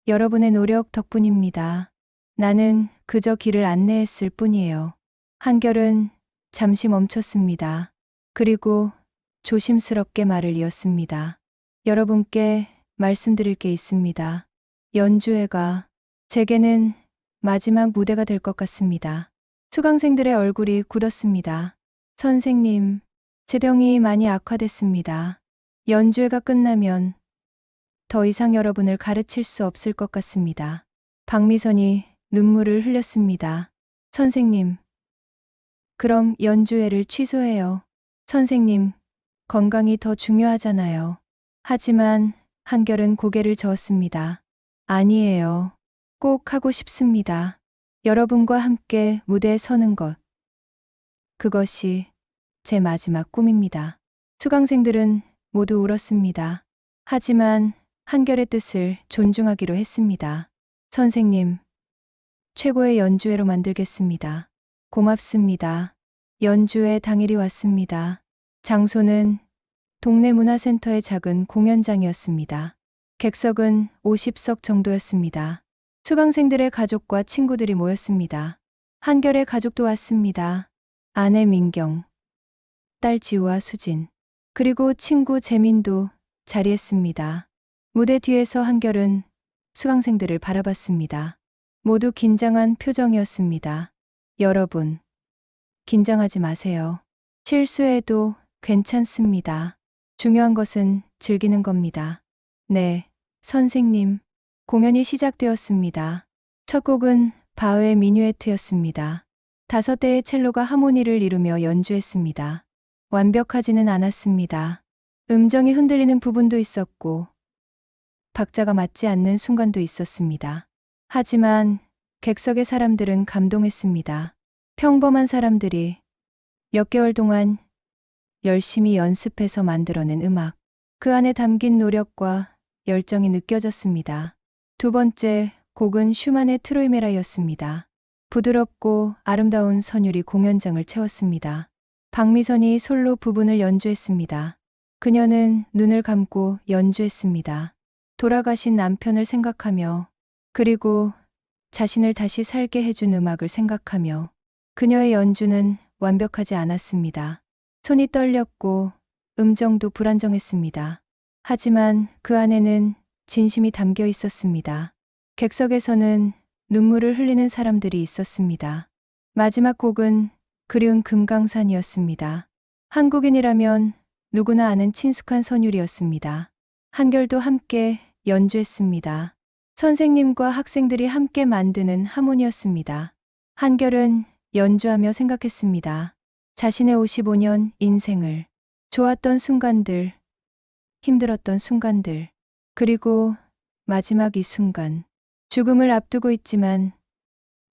여러분의 노력 덕분입니다. 나는 그저 길을 안내했을 뿐이에요. 한결은 잠시 멈췄습니다. 그리고 조심스럽게 말을 이었습니다. 여러분께 말씀드릴 게 있습니다. 연주회가 제게는 마지막 무대가 될 것 같습니다. 수강생들의 얼굴이 굳었습니다. 선생님, 제 병이 많이 악화됐습니다. 연주회가 끝나면 더 이상 여러분을 가르칠 수 없을 것 같습니다. 박미선이 눈물을 흘렸습니다. 선생님, 그럼 연주회를 취소해요. 선생님, 건강이 더 중요하잖아요. 하지만 한결은 고개를 저었습니다. 아니에요. 꼭 하고 싶습니다. 여러분과 함께 무대에 서는 것. 그것이 제 마지막 꿈입니다. 수강생들은 모두 울었습니다. 하지만 한결의 뜻을 존중하기로 했습니다. 선생님, 최고의 연주회로 만들겠습니다. 고맙습니다. 연주회 당일이 왔습니다. 장소는 동네 문화센터의 작은 공연장이었습니다. 객석은 50석 정도였습니다. 수강생들의 가족과 친구들이 모였습니다. 한결의 가족도 왔습니다. 아내 민경, 딸 지우와 수진, 그리고 친구 재민도 자리했습니다. 무대 뒤에서 한결은 수강생들을 바라봤습니다. 모두 긴장한 표정이었습니다. 여러분, 긴장하지 마세요. 실수해도 괜찮습니다. 중요한 것은 즐기는 겁니다. 네, 선생님. 공연이 시작되었습니다. 첫 곡은 바흐의 미뉴에트였습니다. 5대의 첼로가 하모니를 이루며 연주했습니다. 완벽하지는 않았습니다. 음정이 흔들리는 부분도 있었고 박자가 맞지 않는 순간도 있었습니다. 하지만 객석의 사람들은 감동했습니다. 평범한 사람들이 몇 개월 동안 열심히 연습해서 만들어낸 음악, 그 안에 담긴 노력과 열정이 느껴졌습니다. 2번째 곡은 슈만의 트로이메라였습니다. 부드럽고 아름다운 선율이 공연장을 채웠습니다. 박미선이 솔로 부분을 연주했습니다. 그녀는 눈을 감고 연주했습니다. 돌아가신 남편을 생각하며, 그리고 자신을 다시 살게 해준 음악을 생각하며. 그녀의 연주는 완벽하지 않았습니다. 손이 떨렸고 음정도 불안정했습니다. 하지만 그 안에는 진심이 담겨 있었습니다. 객석에서는 눈물을 흘리는 사람들이 있었습니다. 마지막 곡은 그리운 금강산이었습니다. 한국인이라면 누구나 아는 친숙한 선율이었습니다. 한결도 함께 연주했습니다. 선생님과 학생들이 함께 만드는 하모니였습니다. 한결은 연주하며 생각했습니다. 자신의 55년 인생을, 좋았던 순간들, 힘들었던 순간들, 그리고 마지막 이 순간. 죽음을 앞두고 있지만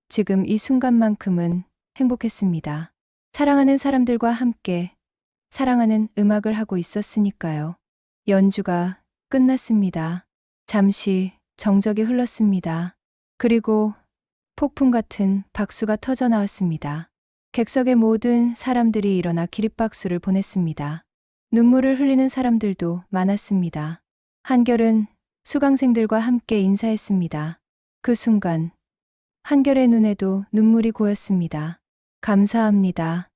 지금 이 순간만큼은 행복했습니다. 사랑하는 사람들과 함께 사랑하는 음악을 하고 있었으니까요. 연주가 끝났습니다. 잠시 정적이 흘렀습니다. 그리고 폭풍 같은 박수가 터져 나왔습니다. 객석의 모든 사람들이 일어나 기립박수를 보냈습니다. 눈물을 흘리는 사람들도 많았습니다. 한결은 수강생들과 함께 인사했습니다. 그 순간 한결의 눈에도 눈물이 고였습니다. 감사합니다.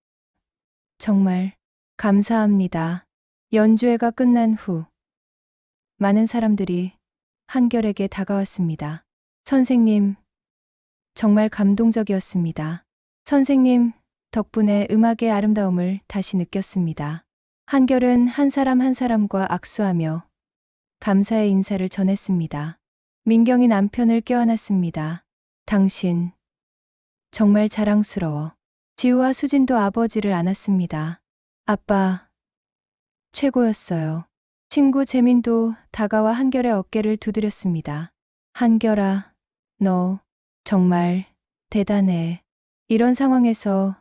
정말 감사합니다. 연주회가 끝난 후 많은 사람들이 한결에게 다가왔습니다. 선생님, 정말 감동적이었습니다. 선생님 덕분에 음악의 아름다움을 다시 느꼈습니다. 한결은 한 사람 한 사람과 악수하며 감사의 인사를 전했습니다. 민경이 남편을 껴안았습니다. 당신 정말 자랑스러워. 지우와 수진도 아버지를 안았습니다. 아빠 최고였어요. 친구 재민도 다가와 한결의 어깨를 두드렸습니다. 한결아, 너 정말 대단해. 이런 상황에서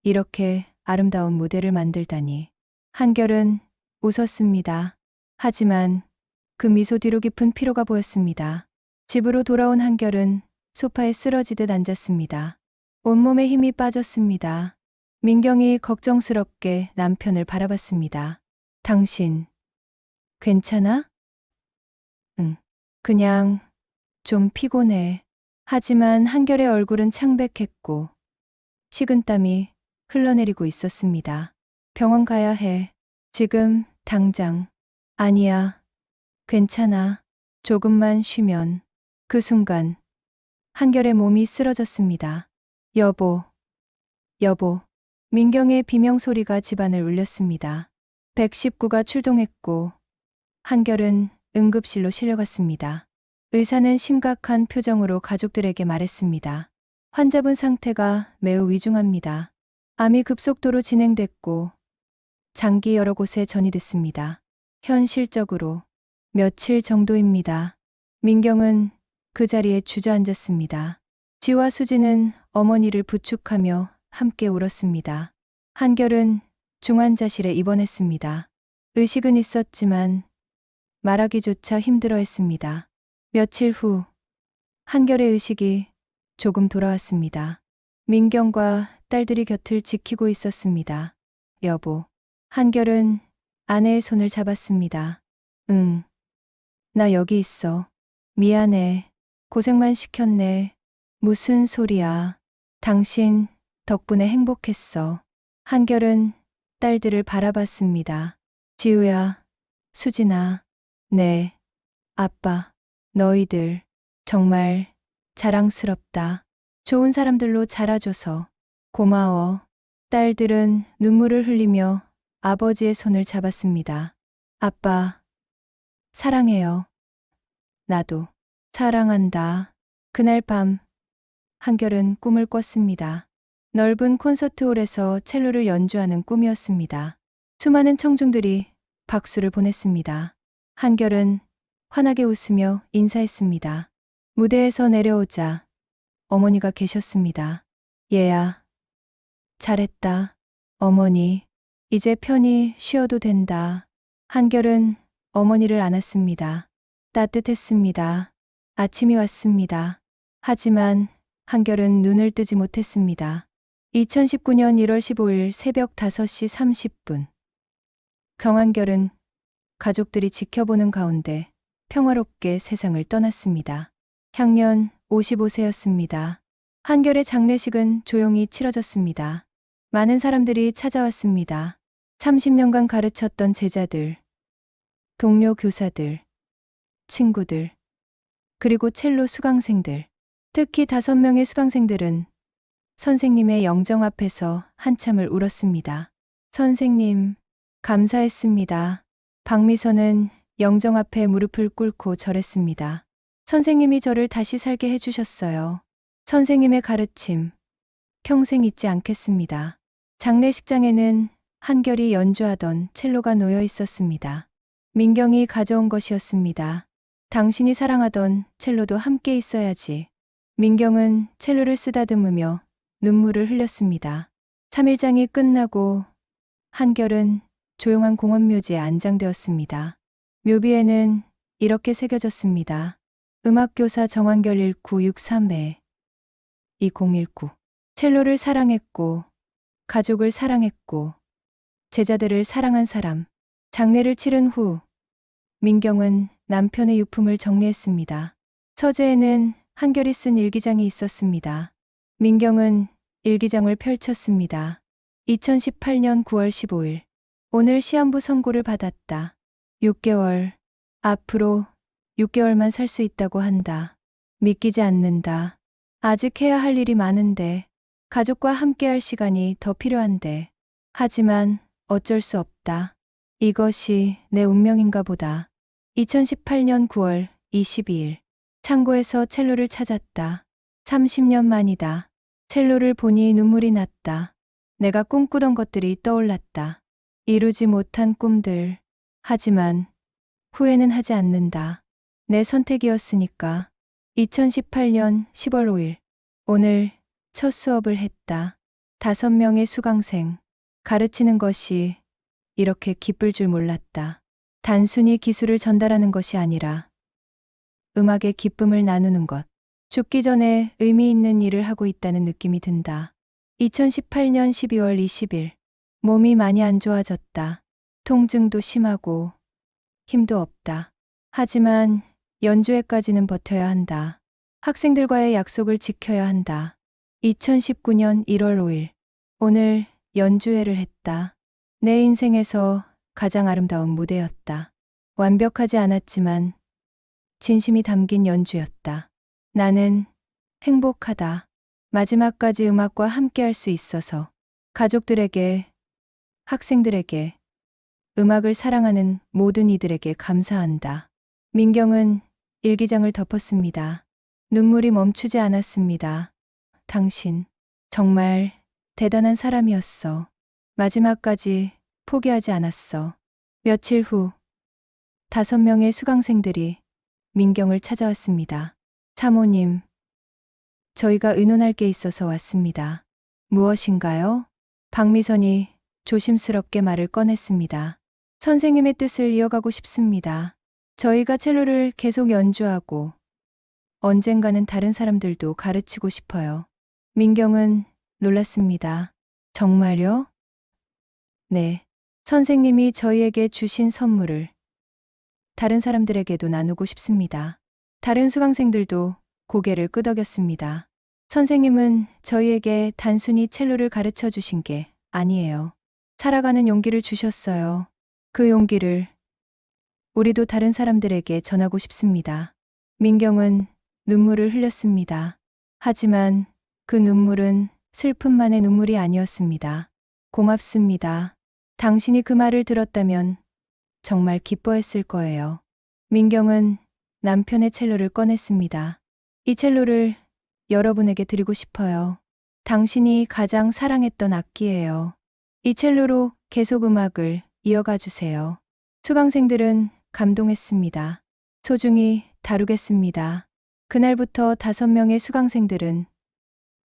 이렇게 아름다운 무대를 만들다니. 한결은 웃었습니다. 하지만 그 미소 뒤로 깊은 피로가 보였습니다. 집으로 돌아온 한결은 소파에 쓰러지듯 앉았습니다. 온몸에 힘이 빠졌습니다. 민경이 걱정스럽게 남편을 바라봤습니다. 당신 괜찮아? 응, 그냥 좀 피곤해. 하지만 한결의 얼굴은 창백했고 식은땀이 흘러내리고 있었습니다. 병원 가야 해. 지금 당장. 아니야. 괜찮아. 조금만 쉬면. 그 순간 한결의 몸이 쓰러졌습니다. 여보, 여보. 민경의 비명소리가 집안을 울렸습니다. 119가 출동했고 한결은 응급실로 실려갔습니다. 의사는 심각한 표정으로 가족들에게 말했습니다. 환자분 상태가 매우 위중합니다. 암이 급속도로 진행됐고 장기 여러 곳에 전이됐습니다. 현실적으로 며칠 정도입니다. 민경은 그 자리에 주저앉았습니다. 지와 수지는 어머니를 부축하며 함께 울었습니다. 한결은 중환자실에 입원했습니다. 의식은 있었지만 말하기조차 힘들어했습니다. 며칠 후 한결의 의식이 조금 돌아왔습니다. 민경과 딸들이 곁을 지키고 있었습니다. 여보. 한결은 아내의 손을 잡았습니다. 응. 나 여기 있어. 미안해. 고생만 시켰네. 무슨 소리야. 당신 덕분에 행복했어. 한결은 딸들을 바라봤습니다. 지우야, 수진아, 네, 아빠, 너희들 정말 자랑스럽다. 좋은 사람들로 자라줘서 고마워. 딸들은 눈물을 흘리며 아버지의 손을 잡았습니다. 아빠, 사랑해요. 나도 사랑한다. 그날 밤 한결은 꿈을 꿨습니다. 넓은 콘서트홀에서 첼로를 연주하는 꿈이었습니다. 수많은 청중들이 박수를 보냈습니다. 한결은 환하게 웃으며 인사했습니다. 무대에서 내려오자 어머니가 계셨습니다. 얘야, 잘했다. 어머니, 이제 편히 쉬어도 된다. 한결은 어머니를 안았습니다. 따뜻했습니다. 아침이 왔습니다. 하지만 한결은 눈을 뜨지 못했습니다. 2019년 1월 15일 새벽 5시 30분. 경한결은 가족들이 지켜보는 가운데 평화롭게 세상을 떠났습니다. 향년 55세였습니다. 한결의 장례식은 조용히 치러졌습니다. 많은 사람들이 찾아왔습니다. 30년간 가르쳤던 제자들, 동료 교사들, 친구들, 그리고 첼로 수강생들. 특히 5명의 수강생들은 선생님의 영정 앞에서 한참을 울었습니다. 선생님, 감사했습니다. 박미선은 영정 앞에 무릎을 꿇고 절했습니다. 선생님이 저를 다시 살게 해주셨어요. 선생님의 가르침, 평생 잊지 않겠습니다. 장례식장에는 한결이 연주하던 첼로가 놓여 있었습니다. 민경이 가져온 것이었습니다. 당신이 사랑하던 첼로도 함께 있어야지. 민경은 첼로를 쓰다듬으며 눈물을 흘렸습니다. 3일장이 끝나고 한결은 조용한 공원 묘지에 안장되었습니다. 묘비에는 이렇게 새겨졌습니다. 음악교사 정한결 1963회 2019 첼로를 사랑했고 가족을 사랑했고 제자들을 사랑한 사람. 장례를 치른 후 민경은 남편의 유품을 정리했습니다. 서재에는 한결이 쓴 일기장이 있었습니다. 민경은 일기장을 펼쳤습니다. 2018년 9월 15일 오늘 시한부 선고를 받았다. 6개월 앞으로 6개월만 살 수 있다고 한다. 믿기지 않는다. 아직 해야 할 일이 많은데 가족과 함께할 시간이 더 필요한데 하지만 어쩔 수 없다. 이것이 내 운명인가 보다. 2018년 9월 22일 창고에서 첼로를 찾았다. 30년 만이다. 첼로를 보니 눈물이 났다. 내가 꿈꾸던 것들이 떠올랐다. 이루지 못한 꿈들. 하지만 후회는 하지 않는다. 내 선택이었으니까. 2018년 10월 5일 오늘 첫 수업을 했다. 5명의 수강생. 가르치는 것이 이렇게 기쁠 줄 몰랐다. 단순히 기술을 전달하는 것이 아니라 음악의 기쁨을 나누는 것. 죽기 전에 의미 있는 일을 하고 있다는 느낌이 든다. 2018년 12월 20일 몸이 많이 안 좋아졌다. 통증도 심하고 힘도 없다. 하지만 연주회까지는 버텨야 한다. 학생들과의 약속을 지켜야 한다. 2019년 1월 5일 오늘 연주회를 했다. 내 인생에서 가장 아름다운 무대였다. 완벽하지 않았지만 진심이 담긴 연주였다. 나는 행복하다. 마지막까지 음악과 함께할 수 있어서 가족들에게, 학생들에게, 음악을 사랑하는 모든 이들에게 감사한다. 민경은 일기장을 덮었습니다. 눈물이 멈추지 않았습니다. 당신, 정말 대단한 사람이었어. 마지막까지 포기하지 않았어. 며칠 후 5명의 수강생들이 민경을 찾아왔습니다. 사모님, 저희가 의논할 게 있어서 왔습니다. 무엇인가요? 박미선이 조심스럽게 말을 꺼냈습니다. 선생님의 뜻을 이어가고 싶습니다. 저희가 첼로를 계속 연주하고 언젠가는 다른 사람들도 가르치고 싶어요. 민경은 놀랐습니다. 정말요? 네. 선생님이 저희에게 주신 선물을 다른 사람들에게도 나누고 싶습니다. 다른 수강생들도 고개를 끄덕였습니다. 선생님은 저희에게 단순히 첼로를 가르쳐 주신 게 아니에요. 살아가는 용기를 주셨어요. 그 용기를 우리도 다른 사람들에게 전하고 싶습니다. 민경은 눈물을 흘렸습니다. 하지만 그 눈물은 슬픔만의 눈물이 아니었습니다. 고맙습니다. 당신이 그 말을 들었다면 정말 기뻐했을 거예요. 민경은 남편의 첼로를 꺼냈습니다. 이 첼로를 여러분에게 드리고 싶어요. 당신이 가장 사랑했던 악기예요. 이 첼로로 계속 음악을 이어가 주세요. 수강생들은 감동했습니다. 소중히 다루겠습니다. 그날부터 5명의 수강생들은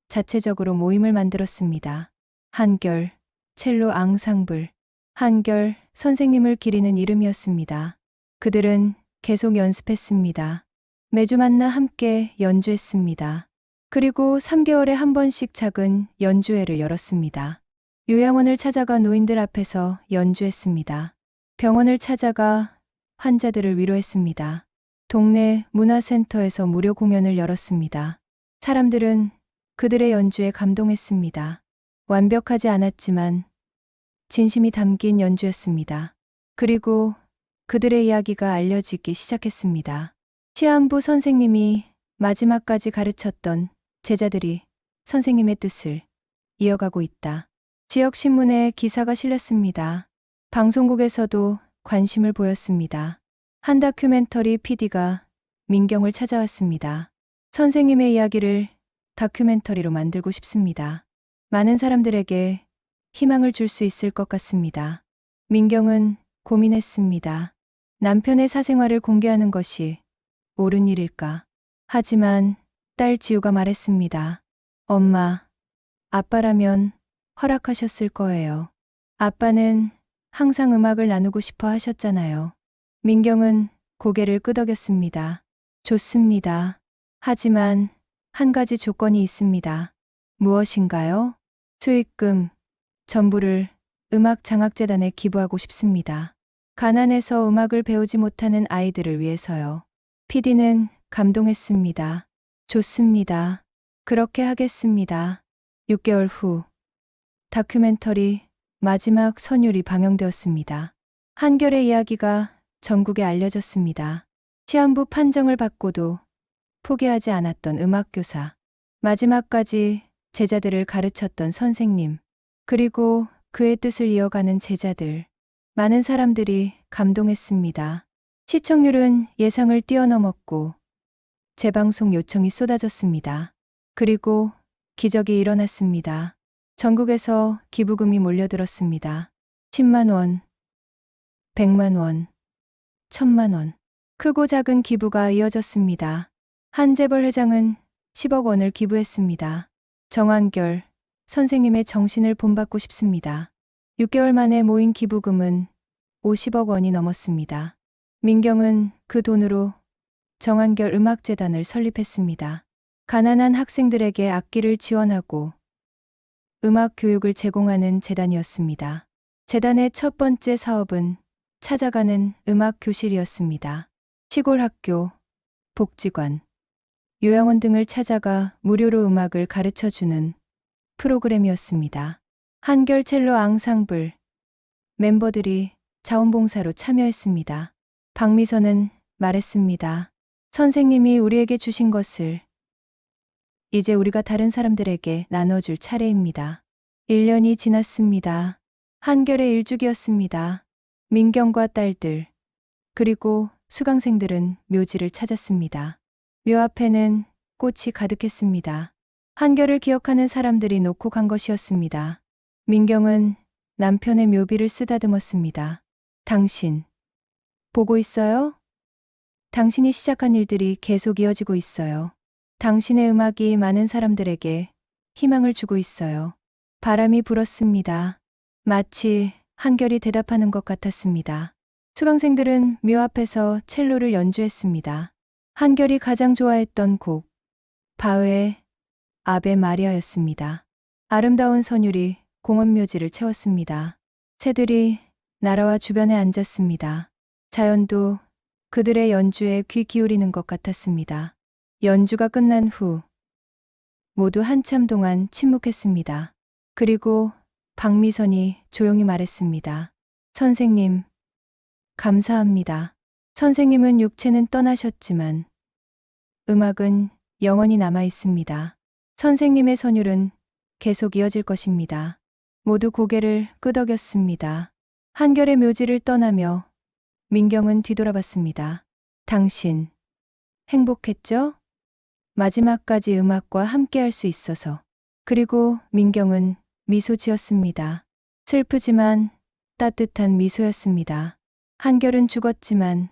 자체적으로 모임을 만들었습니다. 한결, 첼로 앙상블. 한결 선생님을 기리는 이름이었습니다. 그들은 계속 연습했습니다. 매주 만나 함께 연주했습니다. 그리고 3개월에 한 번씩 작은 연주회를 열었습니다. 요양원을 찾아가 노인들 앞에서 연주했습니다. 병원을 찾아가 환자들을 위로했습니다. 동네 문화센터에서 무료 공연을 열었습니다. 사람들은 그들의 연주에 감동했습니다. 완벽하지 않았지만 진심이 담긴 연주였습니다. 그리고 그들의 이야기가 알려지기 시작했습니다. 시한부 선생님이 마지막까지 가르쳤던 제자들이 선생님의 뜻을 이어가고 있다. 지역 신문에 기사가 실렸습니다. 방송국에서도 관심을 보였습니다. 한 다큐멘터리 PD가 민경을 찾아왔습니다. 선생님의 이야기를 다큐멘터리로 만들고 싶습니다. 많은 사람들에게 희망을 줄 수 있을 것 같습니다. 민경은 고민했습니다. 남편의 사생활을 공개하는 것이 옳은 일일까? 하지만 딸 지우가 말했습니다. 엄마, 아빠라면 허락하셨을 거예요. 아빠는 항상 음악을 나누고 싶어 하셨잖아요. 민경은 고개를 끄덕였습니다. 좋습니다. 하지만 한 가지 조건이 있습니다. 무엇인가요? 수익금 전부를 음악장학재단에 기부하고 싶습니다. 가난해서 음악을 배우지 못하는 아이들을 위해서요. PD는 감동했습니다. 좋습니다. 그렇게 하겠습니다. 6개월 후 다큐멘터리 마지막 선율이 방영되었습니다. 한결의 이야기가 전국에 알려졌습니다. 시한부 판정을 받고도 포기하지 않았던 음악교사, 마지막까지 제자들을 가르쳤던 선생님, 그리고 그의 뜻을 이어가는 제자들, 많은 사람들이 감동했습니다. 시청률은 예상을 뛰어넘었고 재방송 요청이 쏟아졌습니다. 그리고 기적이 일어났습니다. 전국에서 기부금이 몰려들었습니다. 10만 원, 100만 원, 1000만 원. 크고 작은 기부가 이어졌습니다. 한재벌 회장은 10억 원을 기부했습니다. 정한결 선생님의 정신을 본받고 싶습니다. 6개월 만에 모인 기부금은 50억 원이 넘었습니다. 민경은 그 돈으로 정한결 음악재단을 설립했습니다. 가난한 학생들에게 악기를 지원하고 음악 교육을 제공하는 재단이었습니다. 재단의 첫 번째 사업은 찾아가는 음악 교실이었습니다. 시골 학교, 복지관, 요양원 등을 찾아가 무료로 음악을 가르쳐주는 프로그램이었습니다. 한결 첼로 앙상블 멤버들이 자원봉사로 참여했습니다. 박미선은 말했습니다. 선생님이 우리에게 주신 것을 이제 우리가 다른 사람들에게 나눠줄 차례입니다. 1년이 지났습니다. 한결의 일주기였습니다. 민경과 딸들, 그리고 수강생들은 묘지를 찾았습니다. 묘 앞에는 꽃이 가득했습니다. 한결을 기억하는 사람들이 놓고 간 것이었습니다. 민경은 남편의 묘비를 쓰다듬었습니다. 당신, 보고 있어요? 당신이 시작한 일들이 계속 이어지고 있어요. 당신의 음악이 많은 사람들에게 희망을 주고 있어요. 바람이 불었습니다. 마치 한결이 대답하는 것 같았습니다. 수강생들은 묘 앞에서 첼로를 연주했습니다. 한결이 가장 좋아했던 곡, 바흐의 아베 마리아였습니다. 아름다운 선율이 공원묘지를 채웠습니다. 새들이 날아와 주변에 앉았습니다. 자연도 그들의 연주에 귀 기울이는 것 같았습니다. 연주가 끝난 후 모두 한참 동안 침묵했습니다. 그리고 박미선이 조용히 말했습니다. 선생님, 감사합니다. 선생님은 육체는 떠나셨지만 음악은 영원히 남아 있습니다. 선생님의 선율은 계속 이어질 것입니다. 모두 고개를 끄덕였습니다. 한결의 묘지를 떠나며 민경은 뒤돌아봤습니다. 당신, 행복했죠? 마지막까지 음악과 함께할 수 있어서. 그리고 민경은 미소 지었습니다. 슬프지만 따뜻한 미소였습니다. 한결은 죽었지만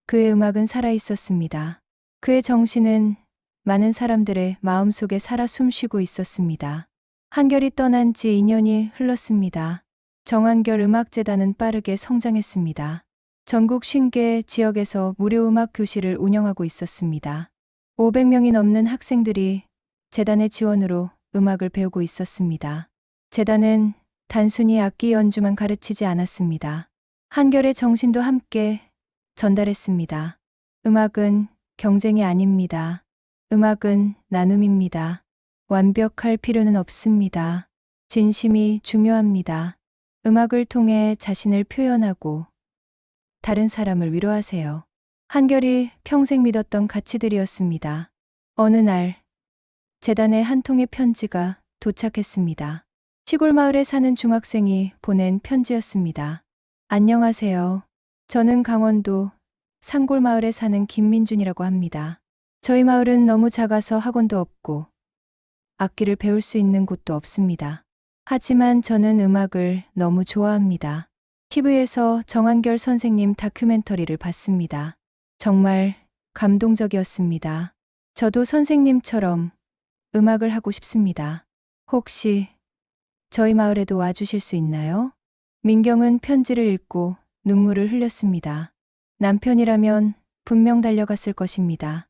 그의 음악은 살아 있었습니다. 그의 정신은 많은 사람들의 마음속에 살아 숨쉬고 있었습니다. 한결이 떠난 지 2년이 흘렀습니다. 정한결 음악재단은 빠르게 성장했습니다. 전국 50개 지역에서 무료 음악 교실을 운영하고 있었습니다. 500명이 넘는 학생들이 재단의 지원으로 음악을 배우고 있었습니다. 재단은 단순히 악기 연주만 가르치지 않았습니다. 한결의 정신도 함께 전달했습니다. 음악은 경쟁이 아닙니다. 음악은 나눔입니다. 완벽할 필요는 없습니다. 진심이 중요합니다. 음악을 통해 자신을 표현하고 다른 사람을 위로하세요. 한결이 평생 믿었던 가치들이었습니다. 어느 날 재단에 한 통의 편지가 도착했습니다. 시골 마을에 사는 중학생이 보낸 편지였습니다. 안녕하세요. 저는 강원도 산골 마을에 사는 김민준이라고 합니다. 저희 마을은 너무 작아서 학원도 없고 악기를 배울 수 있는 곳도 없습니다. 하지만 저는 음악을 너무 좋아합니다. TV에서 정한결 선생님 다큐멘터리를 봤습니다. 정말 감동적이었습니다. 저도 선생님처럼 음악을 하고 싶습니다. 혹시 저희 마을에도 와주실 수 있나요? 민경은 편지를 읽고 눈물을 흘렸습니다. 남편이라면 분명 달려갔을 것입니다.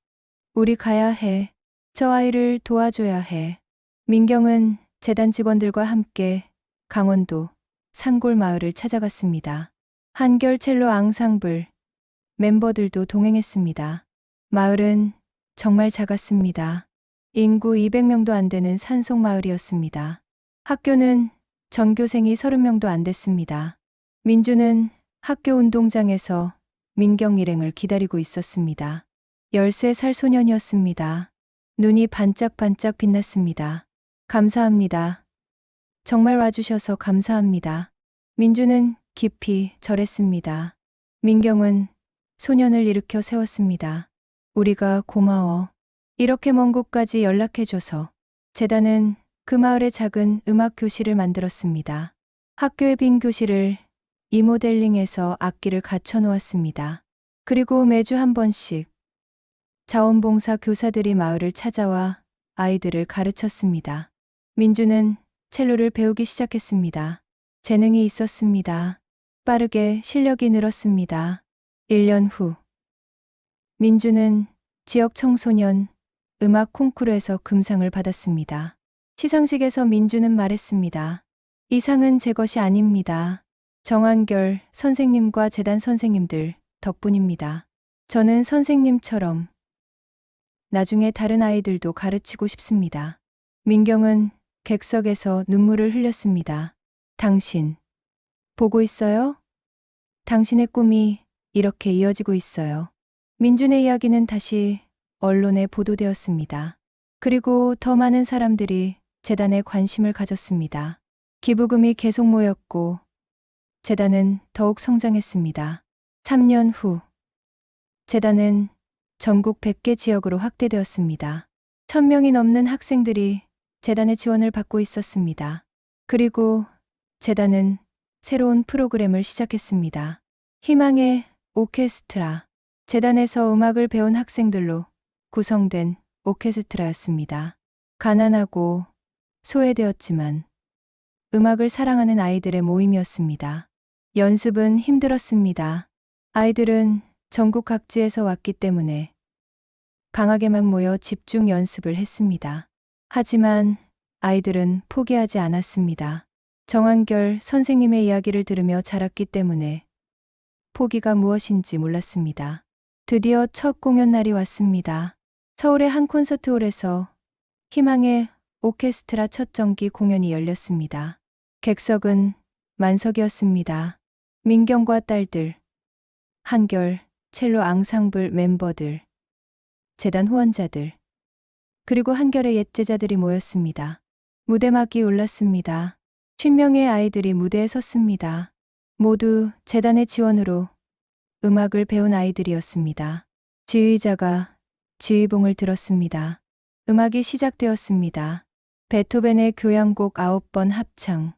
우리 가야 해. 저 아이를 도와줘야 해. 민경은 재단 직원들과 함께 강원도 산골 마을을 찾아갔습니다. 한결 첼로 앙상블 멤버들도 동행했습니다. 마을은 정말 작았습니다. 인구 200명도 안 되는 산속 마을이었습니다. 학교는 전교생이 30명도 안 됐습니다. 민주는 학교 운동장에서 민경 일행을 기다리고 있었습니다. 13살 소년이었습니다. 눈이 반짝반짝 빛났습니다. 감사합니다. 정말 와주셔서 감사합니다. 민주는 깊이 절했습니다. 민경은 소년을 일으켜 세웠습니다. 우리가 고마워. 이렇게 먼 곳까지 연락해줘서. 재단은 그 마을에 작은 음악 교실을 만들었습니다. 학교의 빈 교실을 리모델링해서 악기를 갖춰 놓았습니다. 그리고 매주 한 번씩 자원봉사 교사들이 마을을 찾아와 아이들을 가르쳤습니다. 민주는 첼로를 배우기 시작했습니다. 재능이 있었습니다. 빠르게 실력이 늘었습니다. 1년 후 민주는 지역 청소년 음악 콩쿠르에서 금상을 받았습니다. 시상식에서 민주는 말했습니다. 이 상은 제 것이 아닙니다. 정한결 선생님과 재단 선생님들 덕분입니다. 저는 선생님처럼 나중에 다른 아이들도 가르치고 싶습니다. 민경은 객석에서 눈물을 흘렸습니다. 당신, 보고 있어요? 당신의 꿈이 이렇게 이어지고 있어요. 민준의 이야기는 다시 언론에 보도되었습니다. 그리고 더 많은 사람들이 재단에 관심을 가졌습니다. 기부금이 계속 모였고 재단은 더욱 성장했습니다. 3년 후 재단은 전국 100개 지역으로 확대되었습니다. 1000명이 넘는 학생들이 재단의 지원을 받고 있었습니다. 그리고 재단은 새로운 프로그램을 시작했습니다. 희망의 오케스트라. 재단에서 음악을 배운 학생들로 구성된 오케스트라였습니다. 가난하고 소외되었지만 음악을 사랑하는 아이들의 모임이었습니다. 연습은 힘들었습니다. 아이들은 전국 각지에서 왔기 때문에 강하게만 모여 집중 연습을 했습니다. 하지만 아이들은 포기하지 않았습니다. 정한결 선생님의 이야기를 들으며 자랐기 때문에 포기가 무엇인지 몰랐습니다. 드디어 첫 공연 날이 왔습니다. 서울의 한 콘서트홀에서 희망의 오케스트라 첫 정기 공연이 열렸습니다. 객석은 만석이었습니다. 민경과 딸들, 한결, 첼로 앙상블 멤버들, 재단 후원자들, 그리고 한결의 옛 제자들이 모였습니다. 무대막이 올랐습니다. 50명의 아이들이 무대에 섰습니다. 모두 재단의 지원으로 음악을 배운 아이들이었습니다. 지휘자가 지휘봉을 들었습니다. 음악이 시작되었습니다. 베토벤의 교향곡 9번 합창,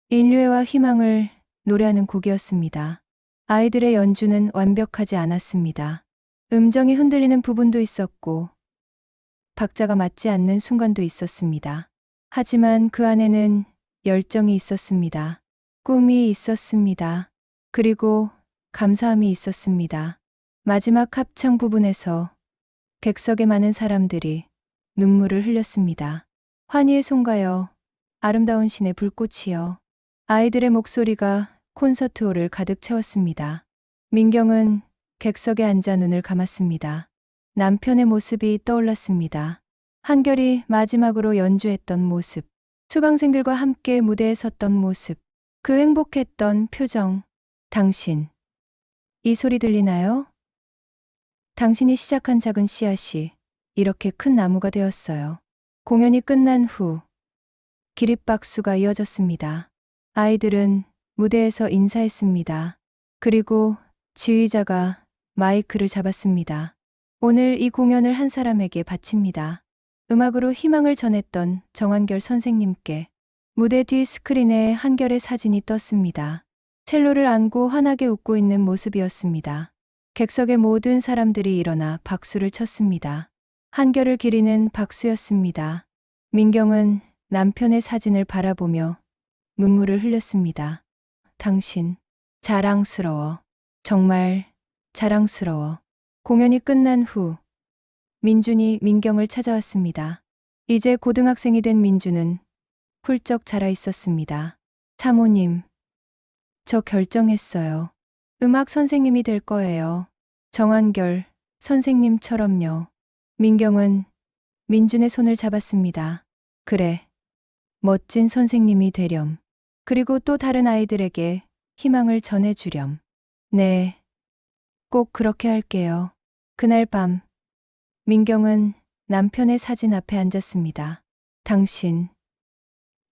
인류애와 희망을 노래하는 곡이었습니다. 아이들의 연주는 완벽하지 않았습니다. 음정이 흔들리는 부분도 있었고 박자가 맞지 않는 순간도 있었습니다. 하지만 그 안에는 열정이 있었습니다. 꿈이 있었습니다. 그리고 감사함이 있었습니다. 마지막 합창 부분에서 객석에 많은 사람들이 눈물을 흘렸습니다. 환희의 송가여, 아름다운 신의 불꽃이여. 아이들의 목소리가 콘서트홀을 가득 채웠습니다. 민경은 객석에 앉아 눈을 감았습니다. 남편의 모습이 떠올랐습니다. 한결이 마지막으로 연주했던 모습, 수강생들과 함께 무대에 섰던 모습, 그 행복했던 표정. 당신, 이 소리 들리나요? 당신이 시작한 작은 씨앗이 이렇게 큰 나무가 되었어요. 공연이 끝난 후 기립박수가 이어졌습니다. 아이들은 무대에서 인사했습니다. 그리고 지휘자가 마이크를 잡았습니다. 오늘 이 공연을 한 사람에게 바칩니다. 음악으로 희망을 전했던 정한결 선생님께 무대 뒤 스크린에 한결의 사진이 떴습니다. 첼로를 안고 환하게 웃고 있는 모습이었습니다. 객석의 모든 사람들이 일어나 박수를 쳤습니다. 한결을 기리는 박수였습니다. 민경은 남편의 사진을 바라보며 눈물을 흘렸습니다. 당신, 자랑스러워. 정말 자랑스러워. 공연이 끝난 후 민준이 민경을 찾아왔습니다. 이제 고등학생이 된 민준은 훌쩍 자라 있었습니다. 사모님, 저 결정했어요. 음악 선생님이 될 거예요. 정한결 선생님처럼요. 민경은 민준의 손을 잡았습니다. 그래, 멋진 선생님이 되렴. 그리고 또 다른 아이들에게 희망을 전해주렴. 네, 꼭 그렇게 할게요. 그날 밤, 민경은 남편의 사진 앞에 앉았습니다. 당신,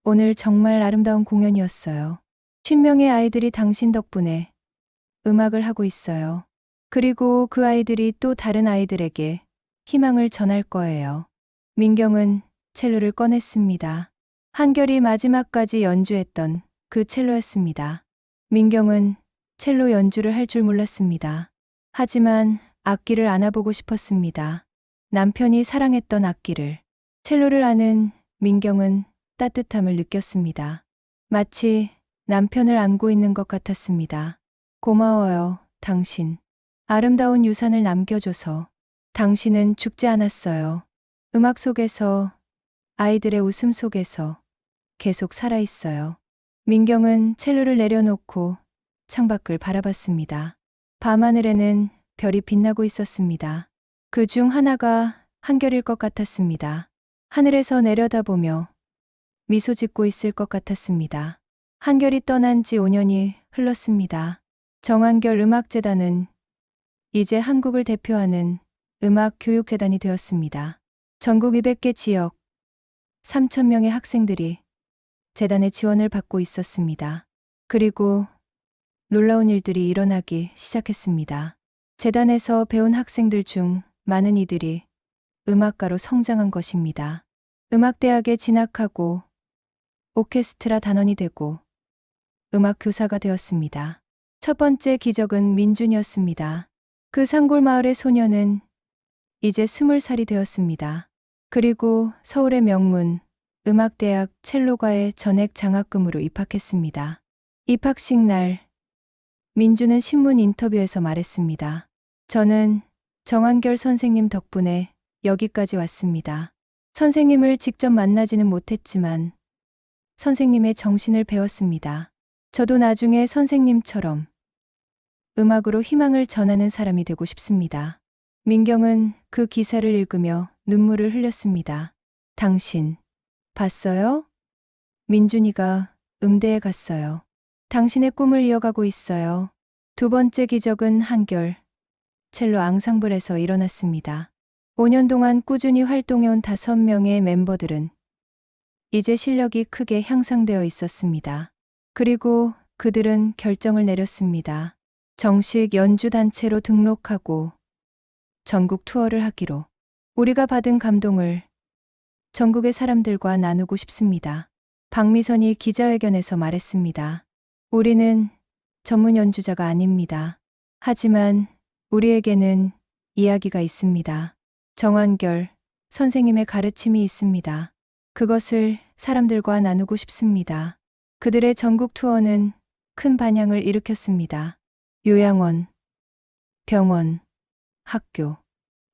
오늘 정말 아름다운 공연이었어요. 50명의 아이들이 당신 덕분에 음악을 하고 있어요. 그리고 그 아이들이 또 다른 아이들에게 희망을 전할 거예요. 민경은 첼로를 꺼냈습니다. 한결이 마지막까지 연주했던 그 첼로였습니다. 민경은 첼로 연주를 할 줄 몰랐습니다. 하지만 악기를 안아보고 싶었습니다. 남편이 사랑했던 악기를. 첼로를 아는 민경은 따뜻함을 느꼈습니다. 마치 남편을 안고 있는 것 같았습니다. 고마워요, 당신. 아름다운 유산을 남겨줘서. 당신은 죽지 않았어요. 음악 속에서, 아이들의 웃음 속에서 계속 살아있어요. 민경은 첼로를 내려놓고 창밖을 바라봤습니다. 밤하늘에는 별이 빛나고 있었습니다. 그 중 하나가 한결일 것 같았습니다. 하늘에서 내려다보며 미소 짓고 있을 것 같았습니다. 한결이 떠난 지 5년이 흘렀습니다. 정한결 음악재단은 이제 한국을 대표하는 음악교육재단이 되었습니다. 전국 200개 지역 3,000명의 학생들이 재단의 지원을 받고 있었습니다. 그리고 놀라운 일들이 일어나기 시작했습니다. 재단에서 배운 학생들 중 많은 이들이 음악가로 성장한 것입니다. 음악대학에 진학하고 오케스트라 단원이 되고 음악 교사가 되었습니다. 첫 번째 기적은 민준이었습니다. 그 산골 마을의 소녀는 이제 20살이 되었습니다. 그리고 서울의 명문 음악대학 첼로과의 전액 장학금으로 입학했습니다. 입학식 날 민준은 신문 인터뷰에서 말했습니다. 저는 정한결 선생님 덕분에 여기까지 왔습니다. 선생님을 직접 만나지는 못했지만 선생님의 정신을 배웠습니다. 저도 나중에 선생님처럼 음악으로 희망을 전하는 사람이 되고 싶습니다. 민경은 그 기사를 읽으며 눈물을 흘렸습니다. 당신, 봤어요? 민준이가 음대에 갔어요. 당신의 꿈을 이어가고 있어요. 두 번째 기적은 한결, 첼로 앙상블에서 일어났습니다. 5년 동안 꾸준히 활동해온 5명의 멤버들은 이제 실력이 크게 향상되어 있었습니다. 그리고 그들은 결정을 내렸습니다. 정식 연주단체로 등록하고 전국 투어를 하기로. 우리가 받은 감동을 전국의 사람들과 나누고 싶습니다. 박미선이 기자회견에서 말했습니다. 우리는 전문 연주자가 아닙니다. 하지만 우리에게는 이야기가 있습니다. 정한결 선생님의 가르침이 있습니다. 그것을 사람들과 나누고 싶습니다. 그들의 전국 투어는 큰 반향을 일으켰습니다. 요양원, 병원, 학교,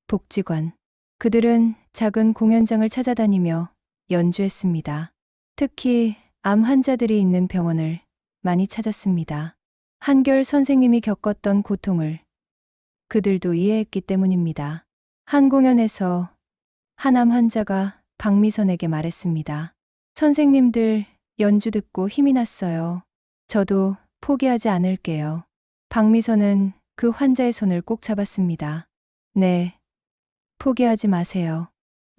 복지관. 그들은 작은 공연장을 찾아다니며 연주했습니다. 특히 암 환자들이 있는 병원을 많이 찾았습니다. 한결 선생님이 겪었던 고통을 그들도 이해했기 때문입니다. 한 공연에서 한 암 환자가 박미선에게 말했습니다. 선생님들 연주 듣고 힘이 났어요. 저도 포기하지 않을게요. 박미선은 그 환자의 손을 꼭 잡았습니다. 네, 포기하지 마세요.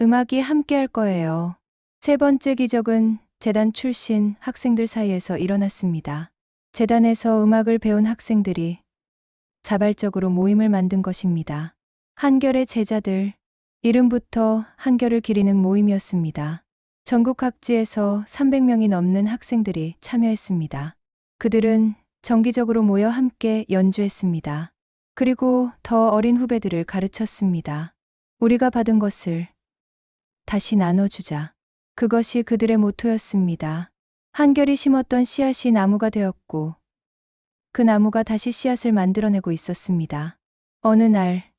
음악이 함께할 거예요. 세 번째 기적은 재단 출신 학생들 사이에서 일어났습니다. 재단에서 음악을 배운 학생들이 자발적으로 모임을 만든 것입니다. 한결의 제자들, 이름부터 한결을 기리는 모임이었습니다. 전국 각지에서 300명이 넘는 학생들이 참여했습니다. 그들은 정기적으로 모여 함께 연주했습니다. 그리고 더 어린 후배들을 가르쳤습니다. 우리가 받은 것을 다시 나눠주자. 그것이 그들의 모토였습니다. 한결이 심었던 씨앗이 나무가 되었고 그 나무가 다시 씨앗을 만들어내고 있었습니다. 어느 날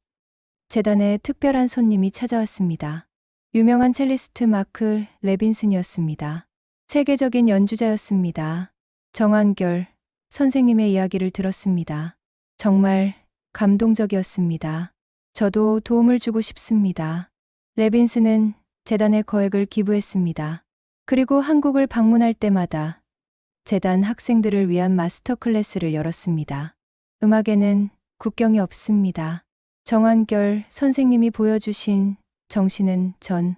재단에 특별한 손님이 찾아왔습니다. 유명한 첼리스트 마크 레빈슨이었습니다. 세계적인 연주자였습니다. 정한결 선생님의 이야기를 들었습니다. 정말 감동적이었습니다. 저도 도움을 주고 싶습니다. 레빈슨은 재단에 거액을 기부했습니다. 그리고 한국을 방문할 때마다 재단 학생들을 위한 마스터 클래스를 열었습니다. 음악에는 국경이 없습니다. 정한결 선생님이 보여주신 정신은 전